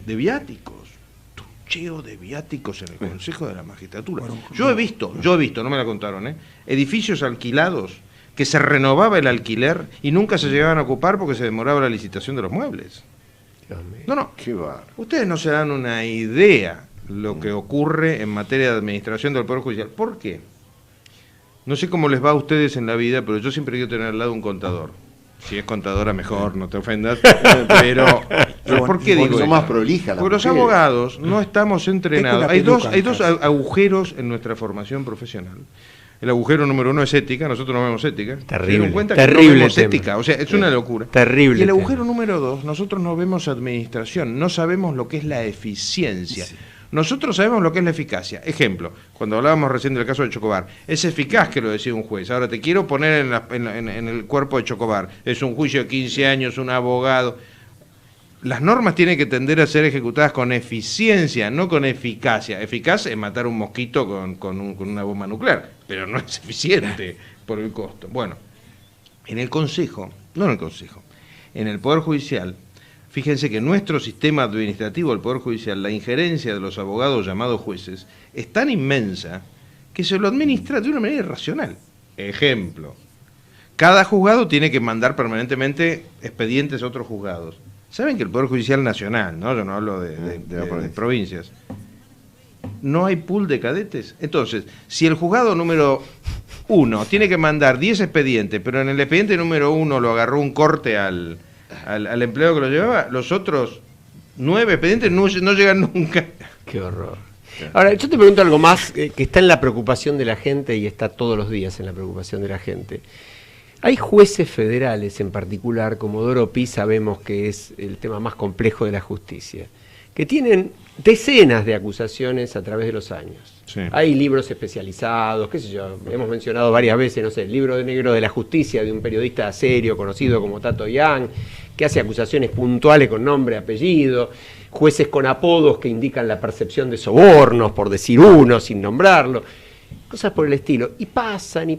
viáticos. De viáticos en el Consejo de la Magistratura. Yo he visto, no me la contaron, edificios alquilados que se renovaba el alquiler y nunca se llegaban a ocupar porque se demoraba la licitación de los muebles. No. Ustedes no se dan una idea lo que ocurre en materia de administración del Poder Judicial. ¿Por qué? No sé cómo les va a ustedes en la vida, pero yo siempre quiero tener al lado un contador. Si es contadora, mejor, no te ofendas. Pero ¿por qué digo eso? Más prolija. Porque los abogados no estamos entrenados. Hay dos agujeros en nuestra formación profesional. El agujero número 1 es ética, nosotros no vemos ética. Terrible, cuenta terrible que no vemos tema. ética, o sea, es una locura. Terrible. Y el tema. agujero número 2, nosotros no vemos administración, no sabemos lo que es la eficiencia. Sí. Nosotros sabemos lo que es la eficacia. Ejemplo, cuando hablábamos recién del caso de Chocobar, es eficaz que lo decida un juez. Ahora te quiero poner en el cuerpo de Chocobar. Es un juicio de 15 años, un abogado. Las normas tienen que tender a ser ejecutadas con eficiencia, no con eficacia. Eficaz es matar un mosquito con una bomba nuclear, pero no es eficiente por el costo. Bueno, en el Consejo, en el Poder Judicial, fíjense que nuestro sistema administrativo del Poder Judicial, la injerencia de los abogados llamados jueces, es tan inmensa que se lo administra de una manera irracional. Ejemplo, cada juzgado tiene que mandar permanentemente expedientes a otros juzgados. ¿Saben que el Poder Judicial Nacional, ¿no? Yo no hablo de provincias, no hay pool de cadetes? Entonces, si el juzgado número 1 tiene que mandar 10 expedientes, pero en el expediente número 1 lo agarró un corte al empleado que lo llevaba, los otros 9 expedientes no llegan nunca. Qué horror. Ahora, yo te pregunto algo más que está en la preocupación de la gente y está todos los días en la preocupación de la gente. Hay jueces federales en particular, como Doro Pi sabemos que es el tema más complejo de la justicia, que tienen decenas de acusaciones a través de los años. Sí. Hay libros especializados, qué sé yo, hemos mencionado varias veces, no sé, el libro de negro de la justicia de un periodista serio conocido como Tato Yang, que hace acusaciones puntuales con nombre, apellido, jueces con apodos que indican la percepción de sobornos, por decir uno, sin nombrarlo. Cosas por el estilo. Y pasan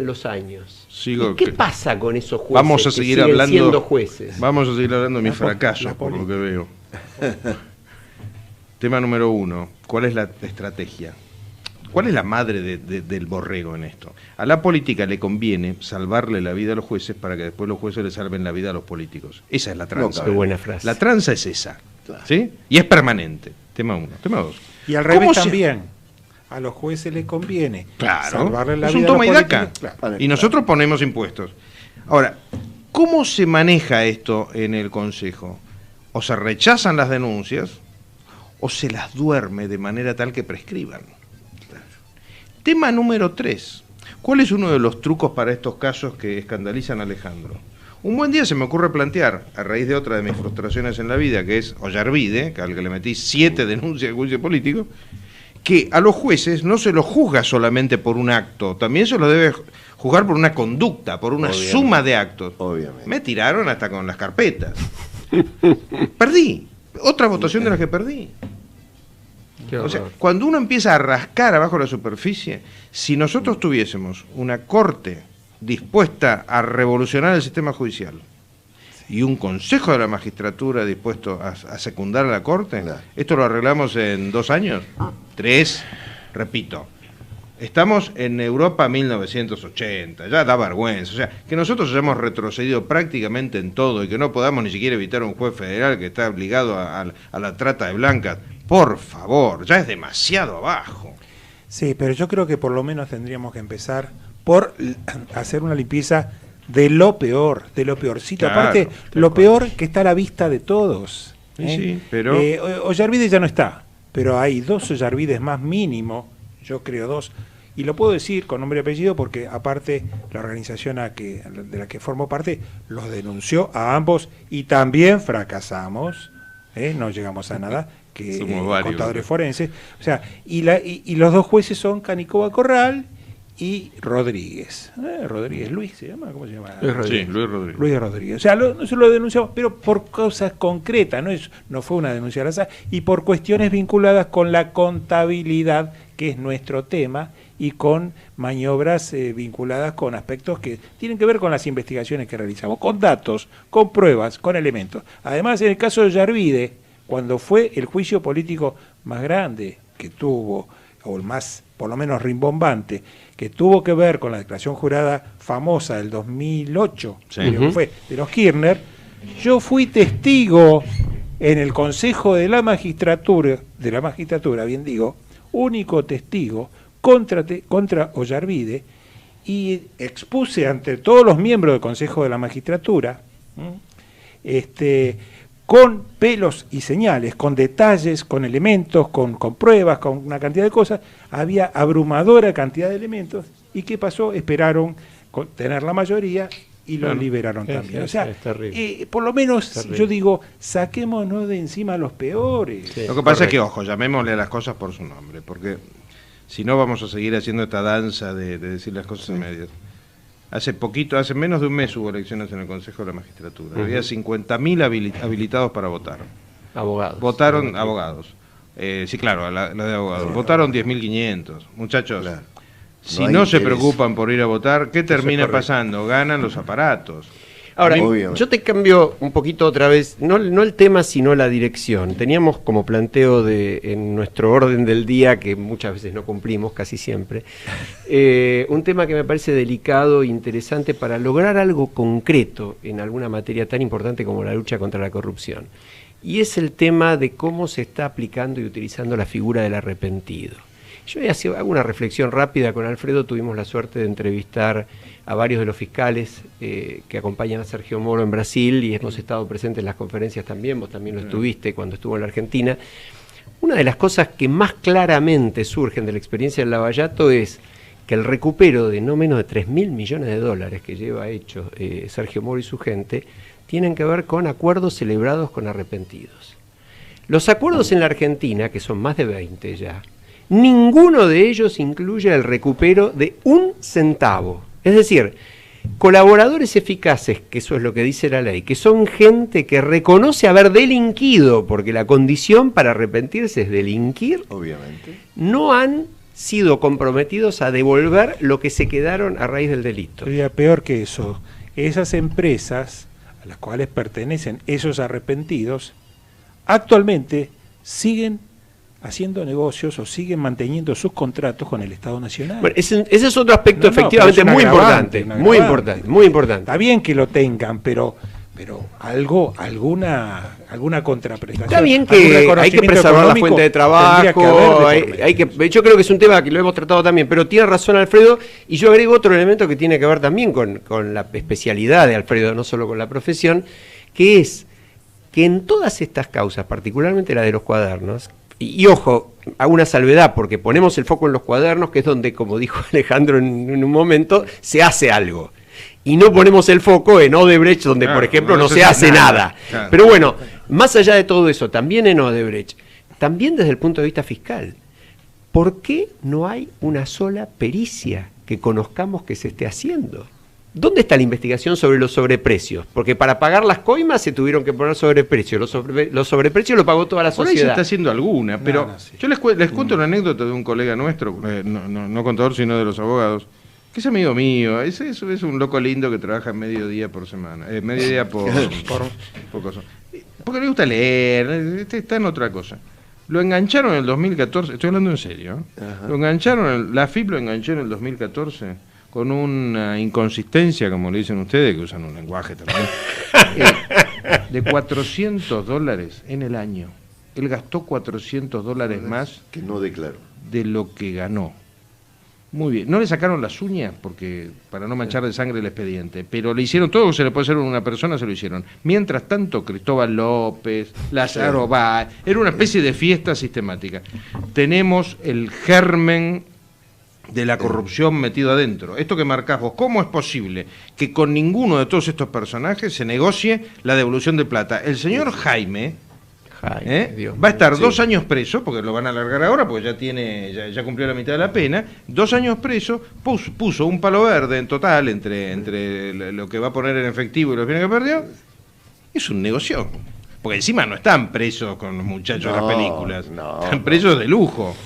los años. ¿Y qué pasa con esos jueces vamos a seguir hablando, siendo jueces? Vamos a seguir hablando de mis fracasos, por lo que veo. Tema número 1. ¿Cuál es la estrategia? ¿Cuál es la madre del borrego en esto? A la política le conviene salvarle la vida a los jueces para que después los jueces le salven la vida a los políticos. Esa es la tranza. Qué buena frase. La tranza es esa. Claro. ¿Sí? Y es permanente. Tema 1. Tema 2. Y al revés también. A los jueces les conviene salvarle la vida. Es un toma y daca. Claro. Y nosotros ponemos impuestos. Ahora, ¿cómo se maneja esto en el Consejo? O se rechazan las denuncias o se las duerme de manera tal que prescriban. Claro. Tema número 3. ¿Cuál es uno de los trucos para estos casos que escandalizan a Alejandro? Un buen día se me ocurre plantear, a raíz de otra de mis frustraciones en la vida, que es Ollarvide, al que le metí 7 denuncias de juicio político, que a los jueces no se los juzga solamente por un acto, también se los debe juzgar por una conducta, por una suma de actos. Obviamente. Me tiraron hasta con las carpetas. Perdí. Otra votación de las que perdí. O sea, cuando uno empieza a rascar abajo la superficie, si nosotros tuviésemos una corte dispuesta a revolucionar el sistema judicial y un consejo de la magistratura dispuesto a secundar a la corte, esto lo arreglamos en 2 años, 3, repito. Estamos en Europa 1980, ya da vergüenza. O sea, que nosotros hayamos retrocedido prácticamente en todo y que no podamos ni siquiera evitar un juez federal que está obligado a la trata de blancas, por favor, ya es demasiado abajo. Sí, pero yo creo que por lo menos tendríamos que empezar por hacer una limpieza de lo peor, de lo peorcito. Claro, aparte, lo peor que está a la vista de todos. Sí, pero... Ollarvide ya no está, pero hay 2 Ollarvides más mínimo, yo creo 2, y lo puedo decir con nombre y apellido porque aparte la organización de la que formo parte los denunció a ambos y también fracasamos, no llegamos a nada, que contadores forenses, o sea, y los 2 jueces son Canicoba Corral y Rodríguez. Rodríguez Luis se llama, ¿cómo se llama? Luis Rodríguez. Sí, Luis Rodríguez. Luis Rodríguez. O sea, nosotros lo denunciamos, pero por cosas concretas, no fue una denuncia al azar, y por cuestiones vinculadas con la contabilidad, que es nuestro tema, y con maniobras vinculadas con aspectos que tienen que ver con las investigaciones que realizamos, con datos, con pruebas, con elementos. Además, en el caso de Ollarvide, cuando fue el juicio político más grande que tuvo, o el más, por lo menos rimbombante, que tuvo que ver con la declaración jurada famosa del 2008, creo que fue, de los Kirchner, yo fui testigo en el Consejo de la Magistratura, bien digo, único testigo contra Ollarvide, y expuse ante todos los miembros del Consejo de la Magistratura con pelos y señales, con detalles, con elementos, con pruebas, con una cantidad de cosas. Había abrumadora cantidad de elementos. ¿Y qué pasó? Esperaron tener la mayoría y los liberaron también. O sea, por lo menos yo digo, saquémonos de encima los peores. Sí, lo que pasa es que, ojo, llamémosle a las cosas por su nombre, porque si no vamos a seguir haciendo esta danza de decir las cosas en medias. Hace menos de un mes hubo elecciones en el Consejo de la Magistratura. Había 50.000 habilitados para votar. Abogados. Votaron abogados. Sí, claro, la de abogados. Votaron 10.500. Muchachos, si no se preocupan por ir a votar, ¿qué termina pasando? Ganan los aparatos. Ahora, yo te cambio un poquito otra vez, no el tema, sino la dirección. Teníamos como planteo en nuestro orden del día, que muchas veces no cumplimos, casi siempre, un tema que me parece delicado e interesante para lograr algo concreto en alguna materia tan importante como la lucha contra la corrupción. Y es el tema de cómo se está aplicando y utilizando la figura del arrepentido. Yo hago una reflexión rápida con Alfredo, tuvimos la suerte de entrevistar a varios de los fiscales que acompañan a Sergio Moro en Brasil y hemos estado presentes en las conferencias también, vos también lo estuviste cuando estuvo en la Argentina. Una de las cosas que más claramente surgen de la experiencia del Lavallato es que el recupero de no menos de 3.000 millones de dólares que lleva hecho Sergio Moro y su gente tienen que ver con acuerdos celebrados con arrepentidos. Los acuerdos en la Argentina, que son más de 20 ya, ninguno de ellos incluye el recupero de un centavo. Es decir, colaboradores eficaces, que eso es lo que dice la ley, que son gente que reconoce haber delinquido, porque la condición para arrepentirse es delinquir, obviamente, no han sido comprometidos a devolver lo que se quedaron a raíz del delito. Sería peor que eso. Esas empresas a las cuales pertenecen esos arrepentidos, actualmente siguen haciendo negocios o siguen manteniendo sus contratos con el Estado Nacional. Bueno, ese es otro aspecto efectivamente muy importante, muy importante. Está bien que lo tengan, pero alguna contraprestación. Está bien que hay que preservar la fuente de trabajo, yo creo que es un tema que lo hemos tratado también, pero tiene razón Alfredo, y yo agrego otro elemento que tiene que ver también con la especialidad de Alfredo, no solo con la profesión, que es que en todas estas causas, particularmente la de los cuadernos, y ojo, hago una salvedad, porque ponemos el foco en los cuadernos, que es donde, como dijo Alejandro en un momento, se hace algo. Y no ponemos el foco en Odebrecht, donde, por ejemplo, no se hace nada. Claro. Pero bueno, más allá de todo eso, también en Odebrecht, también desde el punto de vista fiscal, ¿por qué no hay una sola pericia que conozcamos que se esté haciendo? ¿Dónde está la investigación sobre los sobreprecios? Porque para pagar las coimas se tuvieron que poner sobreprecios. Los sobreprecios lo pagó toda la sociedad. Por ahí se está haciendo alguna, pero yo les cuento una anécdota de un colega nuestro, no contador, sino de los abogados, que es amigo mío. Es un loco lindo que trabaja mediodía por semana. Mediodía por cosa. Porque le gusta leer, está en otra cosa. Lo engancharon en el 2014, estoy hablando en serio. Lo engancharon, la AFIP lo enganchó en el 2014... con una inconsistencia, como le dicen ustedes, que usan un lenguaje también, de $400 en el año. Él gastó $400 más que no declaró de lo que ganó. Muy bien. No le sacaron las uñas porque para no manchar de sangre el expediente, pero le hicieron todo lo que se le puede hacer a una persona, se lo hicieron. Mientras tanto, Cristóbal López, Lázaro Báez, era una especie de fiesta sistemática. Tenemos el germen de la corrupción metido adentro. Esto que marcás vos, ¿cómo es posible que con ninguno de todos estos personajes se negocie la devolución de plata? El señor Jaime va a estar 2 años preso, porque lo van a alargar ahora, porque ya cumplió la mitad de la pena, 2 años preso, puso un palo verde en total entre lo que va a poner en efectivo y los bienes que perdió. Es un negocio. Porque encima no están presos con los muchachos de las películas, están presos de lujo.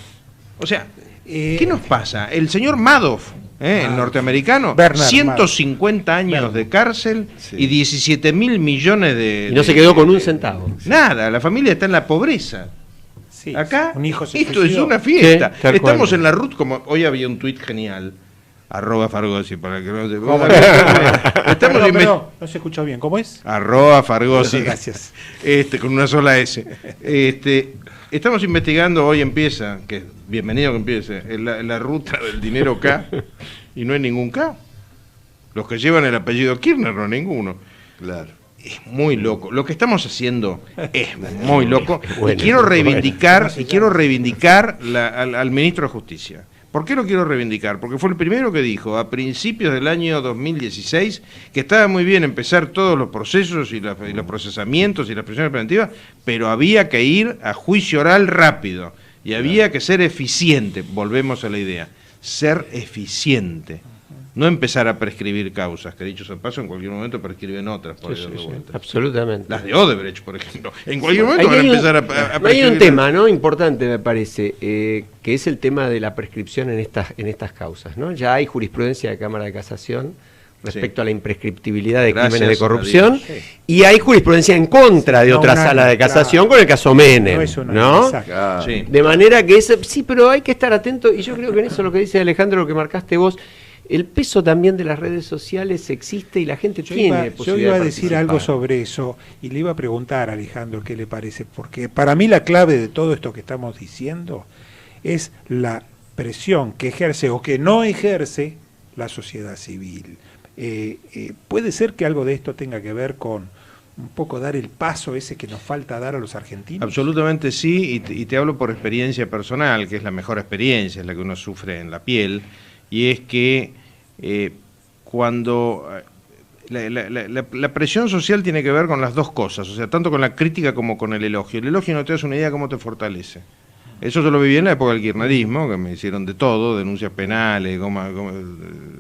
O sea, ¿qué nos pasa? El señor Madoff, el norteamericano, 150 años de cárcel y 17.000 millones de... Y no se quedó con un centavo. Nada, la familia está en la pobreza. Sí, acá, un hijo esto es una fiesta. Estamos en la RUT, como hoy había un tuit genial, @Fargosi, para que no te... no se escuchó bien, ¿cómo es? @Fargosi. Gracias. Con una sola S. Estamos investigando, hoy empieza, que bienvenido que empiece, la ruta del dinero K, y no hay ningún K. Los que llevan el apellido Kirchner, no ninguno. Claro. es muy loco. Lo que estamos haciendo es muy loco. Y quiero reivindicar al ministro de Justicia. ¿Por qué lo quiero reivindicar? Porque fue el primero que dijo a principios del año 2016 que estaba muy bien empezar todos los procesos y los procesamientos y las prisiones preventivas, pero había que ir a juicio oral rápido y había que ser eficiente. Volvemos a la idea, ser eficiente. No empezar a prescribir causas, que dicho sea de paso, en cualquier momento prescriben otras. Absolutamente. Las de Odebrecht, por ejemplo. En cualquier momento van a empezar a prescribir. Hay un tema, ¿no?, importante, me parece, que es el tema de la prescripción en estas causas, ¿no? Ya hay jurisprudencia de Cámara de Casación respecto a la imprescriptibilidad de crímenes de corrupción, y hay jurisprudencia en contra de otra sala de casación con el caso Menem, ¿no? Sí. De manera que sí, pero hay que estar atento, y yo creo que en eso lo que dice Alejandro, lo que marcaste vos, el peso también de las redes sociales existe y la gente tiene posibilidad. Yo iba a decir algo sobre eso y le iba a preguntar a Alejandro qué le parece, porque para mí la clave de todo esto que estamos diciendo es la presión que ejerce o que no ejerce la sociedad civil. ¿Puede ser que algo de esto tenga que ver con un poco dar el paso ese que nos falta dar a los argentinos? Absolutamente sí, y te hablo por experiencia personal, que es la mejor experiencia, es la que uno sufre en la piel, y es que cuando la presión social tiene que ver con las dos cosas, o sea, tanto con la crítica como con el elogio. El elogio no te das una idea de cómo te fortalece. Eso yo lo viví en la época del kirchnerismo, que me hicieron de todo, denuncias penales,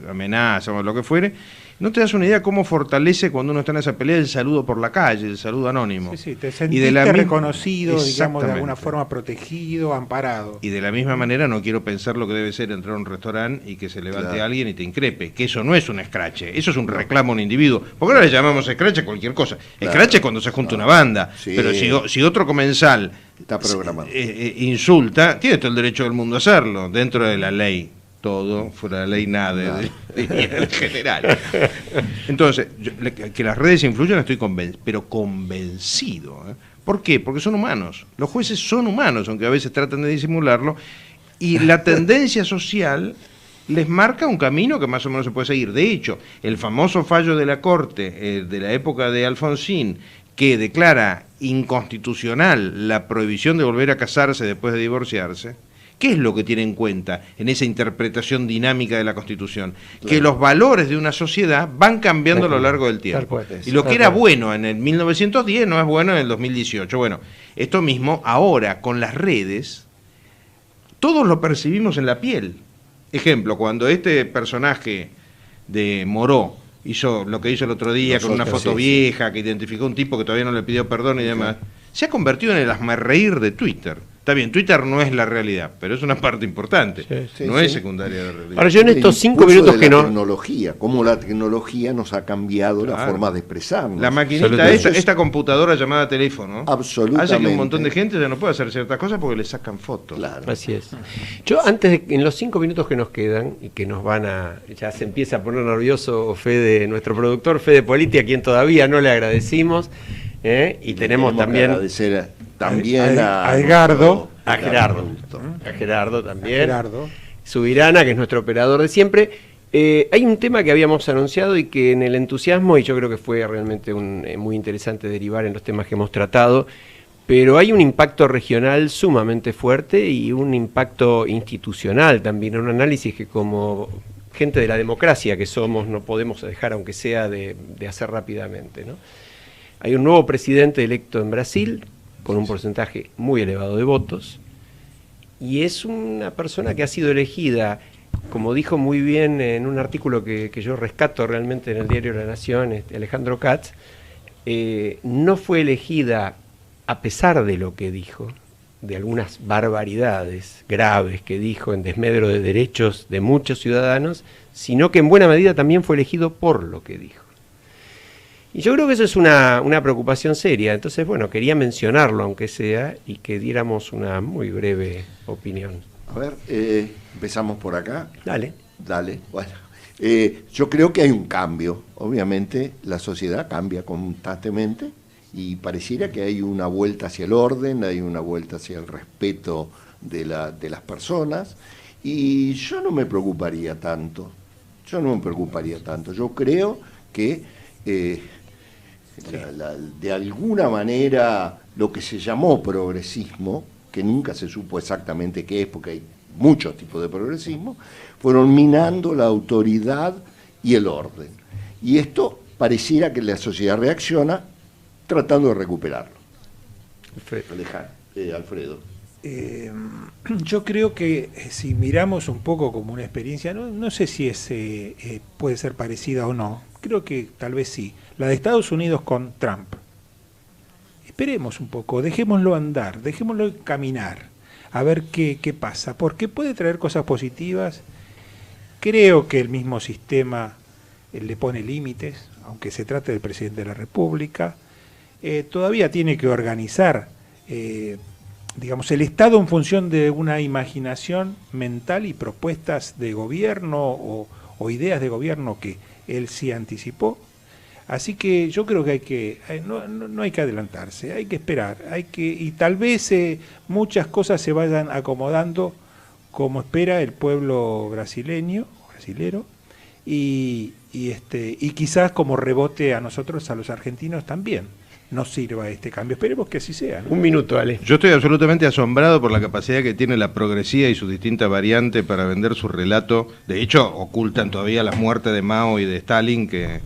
amenazas, lo que fuere. No te das una idea cómo fortalece cuando uno está en esa pelea el saludo por la calle, el saludo anónimo. Sí, te sentiste reconocido, digamos, de alguna forma protegido, amparado. Y de la misma manera no quiero pensar lo que debe ser entrar a un restaurante y que se levante alguien y te increpe, que eso no es un escrache, eso es un reclamo a un individuo. Porque ahora le llamamos escrache a cualquier cosa. Escrache es cuando se junta una banda, pero si otro comensal está programado, insulta, tiene todo el derecho del mundo a hacerlo, dentro de la ley. Todo, fuera de la ley nada, en general. Entonces, que las redes influyen estoy pero convencido. ¿Por qué? Porque son humanos. Los jueces son humanos, aunque a veces tratan de disimularlo, y la tendencia social les marca un camino que más o menos se puede seguir. De hecho, el famoso fallo de la Corte de la época de Alfonsín, que declara inconstitucional la prohibición de volver a casarse después de divorciarse, ¿qué es lo que tiene en cuenta en esa interpretación dinámica de la Constitución? Claro. Que los valores de una sociedad van cambiando a lo largo del tiempo. Y lo que era bueno en el 1910 no es bueno en el 2018. Bueno, esto mismo ahora con las redes, todos lo percibimos en la piel. Ejemplo, cuando este personaje de Moró hizo lo que hizo el otro día con una foto vieja, que identificó a un tipo que todavía no le pidió perdón y demás, se ha convertido en el hazmerreír de Twitter. Está bien, Twitter no es la realidad, pero es una parte importante, no es secundaria de la realidad. Ahora yo en estos 5 minutos que no... tecnología, cómo la tecnología nos ha cambiado la forma de expresarnos. La maquinita, esta computadora llamada teléfono, absolutamente, hace que un montón de gente ya no pueda hacer ciertas cosas porque le sacan fotos. Claro. Así es. Yo en los 5 minutos que nos quedan, y que nos van ya se empieza a poner nervioso Fede, nuestro productor, Fede Politi, a quien todavía no le agradecimos, y tenemos también... También a Edgardo. A Gerardo también. Subirana, que es nuestro operador de siempre. Hay un tema que habíamos anunciado y que en el entusiasmo, y yo creo que fue realmente muy interesante derivar en los temas que hemos tratado, pero hay un impacto regional sumamente fuerte y un impacto institucional también, un análisis que como gente de la democracia que somos no podemos dejar, aunque sea de hacer rápidamente, ¿no? Hay un nuevo presidente electo en Brasil, con un porcentaje muy elevado de votos, y es una persona que ha sido elegida, como dijo muy bien en un artículo que yo rescato realmente en el diario La Nación, Alejandro Katz, no fue elegida a pesar de lo que dijo, de algunas barbaridades graves que dijo en desmedro de derechos de muchos ciudadanos, sino que en buena medida también fue elegido por lo que dijo. Y yo creo que eso es una preocupación seria. Entonces, bueno, quería mencionarlo, aunque sea, y que diéramos una muy breve opinión. A ver, empezamos por acá. Dale. Bueno, yo creo que hay un cambio. Obviamente, la sociedad cambia constantemente y pareciera que hay una vuelta hacia el orden, hay una vuelta hacia el respeto de las personas, y yo no me preocuparía tanto. Yo creo que De alguna manera lo que se llamó progresismo, que nunca se supo exactamente qué es, porque hay muchos tipos de progresismo, fueron minando la autoridad y el orden. Y esto pareciera que la sociedad reacciona tratando de recuperarlo. Alfredo. Yo creo que si miramos un poco como una experiencia, no sé si puede ser parecida o no, creo que tal vez sí, la de Estados Unidos con Trump. Esperemos un poco, dejémoslo andar, dejémoslo caminar, a ver qué pasa, porque puede traer cosas positivas. Creo que el mismo sistema le pone límites, aunque se trate del presidente de la República. Todavía tiene que organizar, digamos, el Estado en función de una imaginación mental y propuestas de gobierno o ideas de gobierno que él sí anticipó. Así que yo creo que no hay que adelantarse, hay que esperar, y tal vez muchas cosas se vayan acomodando como espera el pueblo brasilero, y quizás como rebote a nosotros, a los argentinos también nos sirva este cambio. Esperemos que así sea, ¿no? Un minuto, Ale. Yo estoy absolutamente asombrado por la capacidad que tiene la progresía y sus distintas variantes para vender su relato. De hecho, ocultan todavía las muertes de Mao y de Stalin, que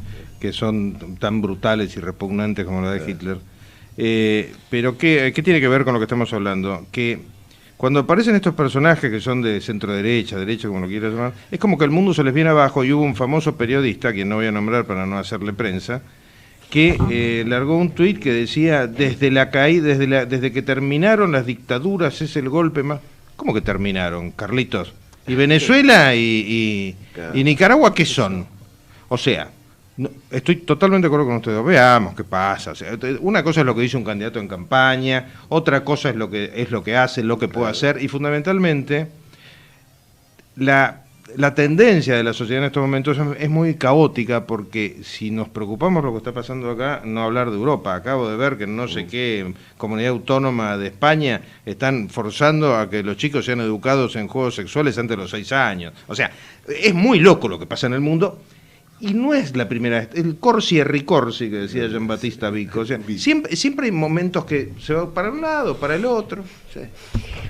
son tan brutales y repugnantes como la de Hitler. Pero ¿qué tiene que ver con lo que estamos hablando? Que cuando aparecen estos personajes que son de centro-derecha, derecha, como lo quieras llamar, es como que el mundo se les viene abajo, y hubo un famoso periodista, quien no voy a nombrar para no hacerle prensa, que largó un tuit que decía: desde que terminaron las dictaduras es el golpe más... ¿Cómo que terminaron, Carlitos? ¿Y Venezuela y Nicaragua qué son? O sea, no, estoy totalmente de acuerdo con ustedes. Veamos qué pasa. O sea, una cosa es lo que dice un candidato en campaña, otra cosa es lo que hace, lo que puede hacer, y fundamentalmente la tendencia de la sociedad en estos momentos es muy caótica, porque si nos preocupamos por lo que está pasando acá, no hablar de Europa. Acabo de ver que no sé qué comunidad autónoma de España están forzando a que los chicos sean educados en juegos sexuales antes de los 6 años. O sea, es muy loco lo que pasa en el mundo. Y no es la primera vez, el corsi e ricorsi que decía Gian Battista Vico, o sea, siempre hay momentos que se va para un lado, para el otro. Sí.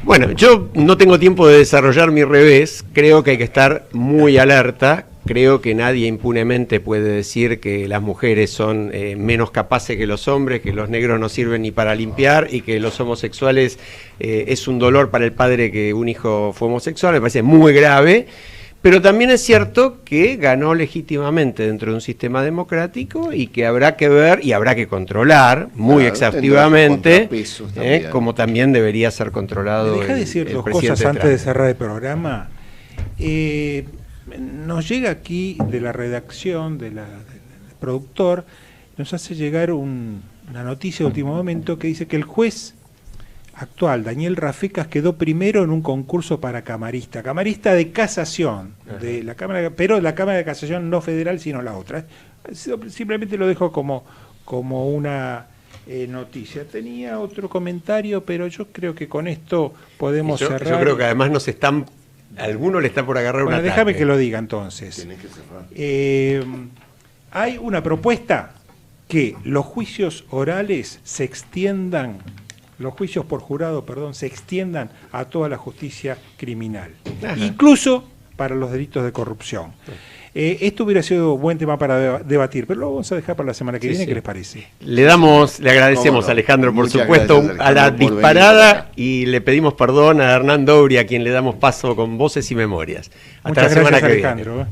Bueno, yo no tengo tiempo de desarrollar mi revés, creo que hay que estar muy alerta, creo que nadie impunemente puede decir que las mujeres son menos capaces que los hombres, que los negros no sirven ni para limpiar y que los homosexuales es un dolor para el padre que un hijo fue homosexual, me parece muy grave. Pero también es cierto que ganó legítimamente dentro de un sistema democrático y que habrá que ver y habrá que controlar muy exhaustivamente, como también debería ser controlado. Deja de decir dos cosas antes de cerrar el programa. Nos llega aquí de la redacción, del productor, nos hace llegar una noticia de último momento que dice que el juez actual, Daniel Rafecas, quedó primero en un concurso para camarista de casación, de la Cámara, pero la Cámara de Casación no federal, sino la otra. Simplemente lo dejo como una noticia. Tenía otro comentario, pero yo creo que con esto podemos cerrar. Yo creo que además alguno le está por agarrar una. Déjame que lo diga entonces. Hay una propuesta que los juicios orales se extiendan, los juicios por jurado, se extiendan a toda la justicia criminal, incluso para los delitos de corrupción. Esto hubiera sido buen tema para debatir, pero lo vamos a dejar para la semana que viene. ¿Qué les parece? Le agradecemos a Alejandro, por supuesto, a la disparada, y le pedimos perdón a Hernán Dobri, a quien le damos paso con Voces y Memorias. Hasta la semana que viene. Alejandro.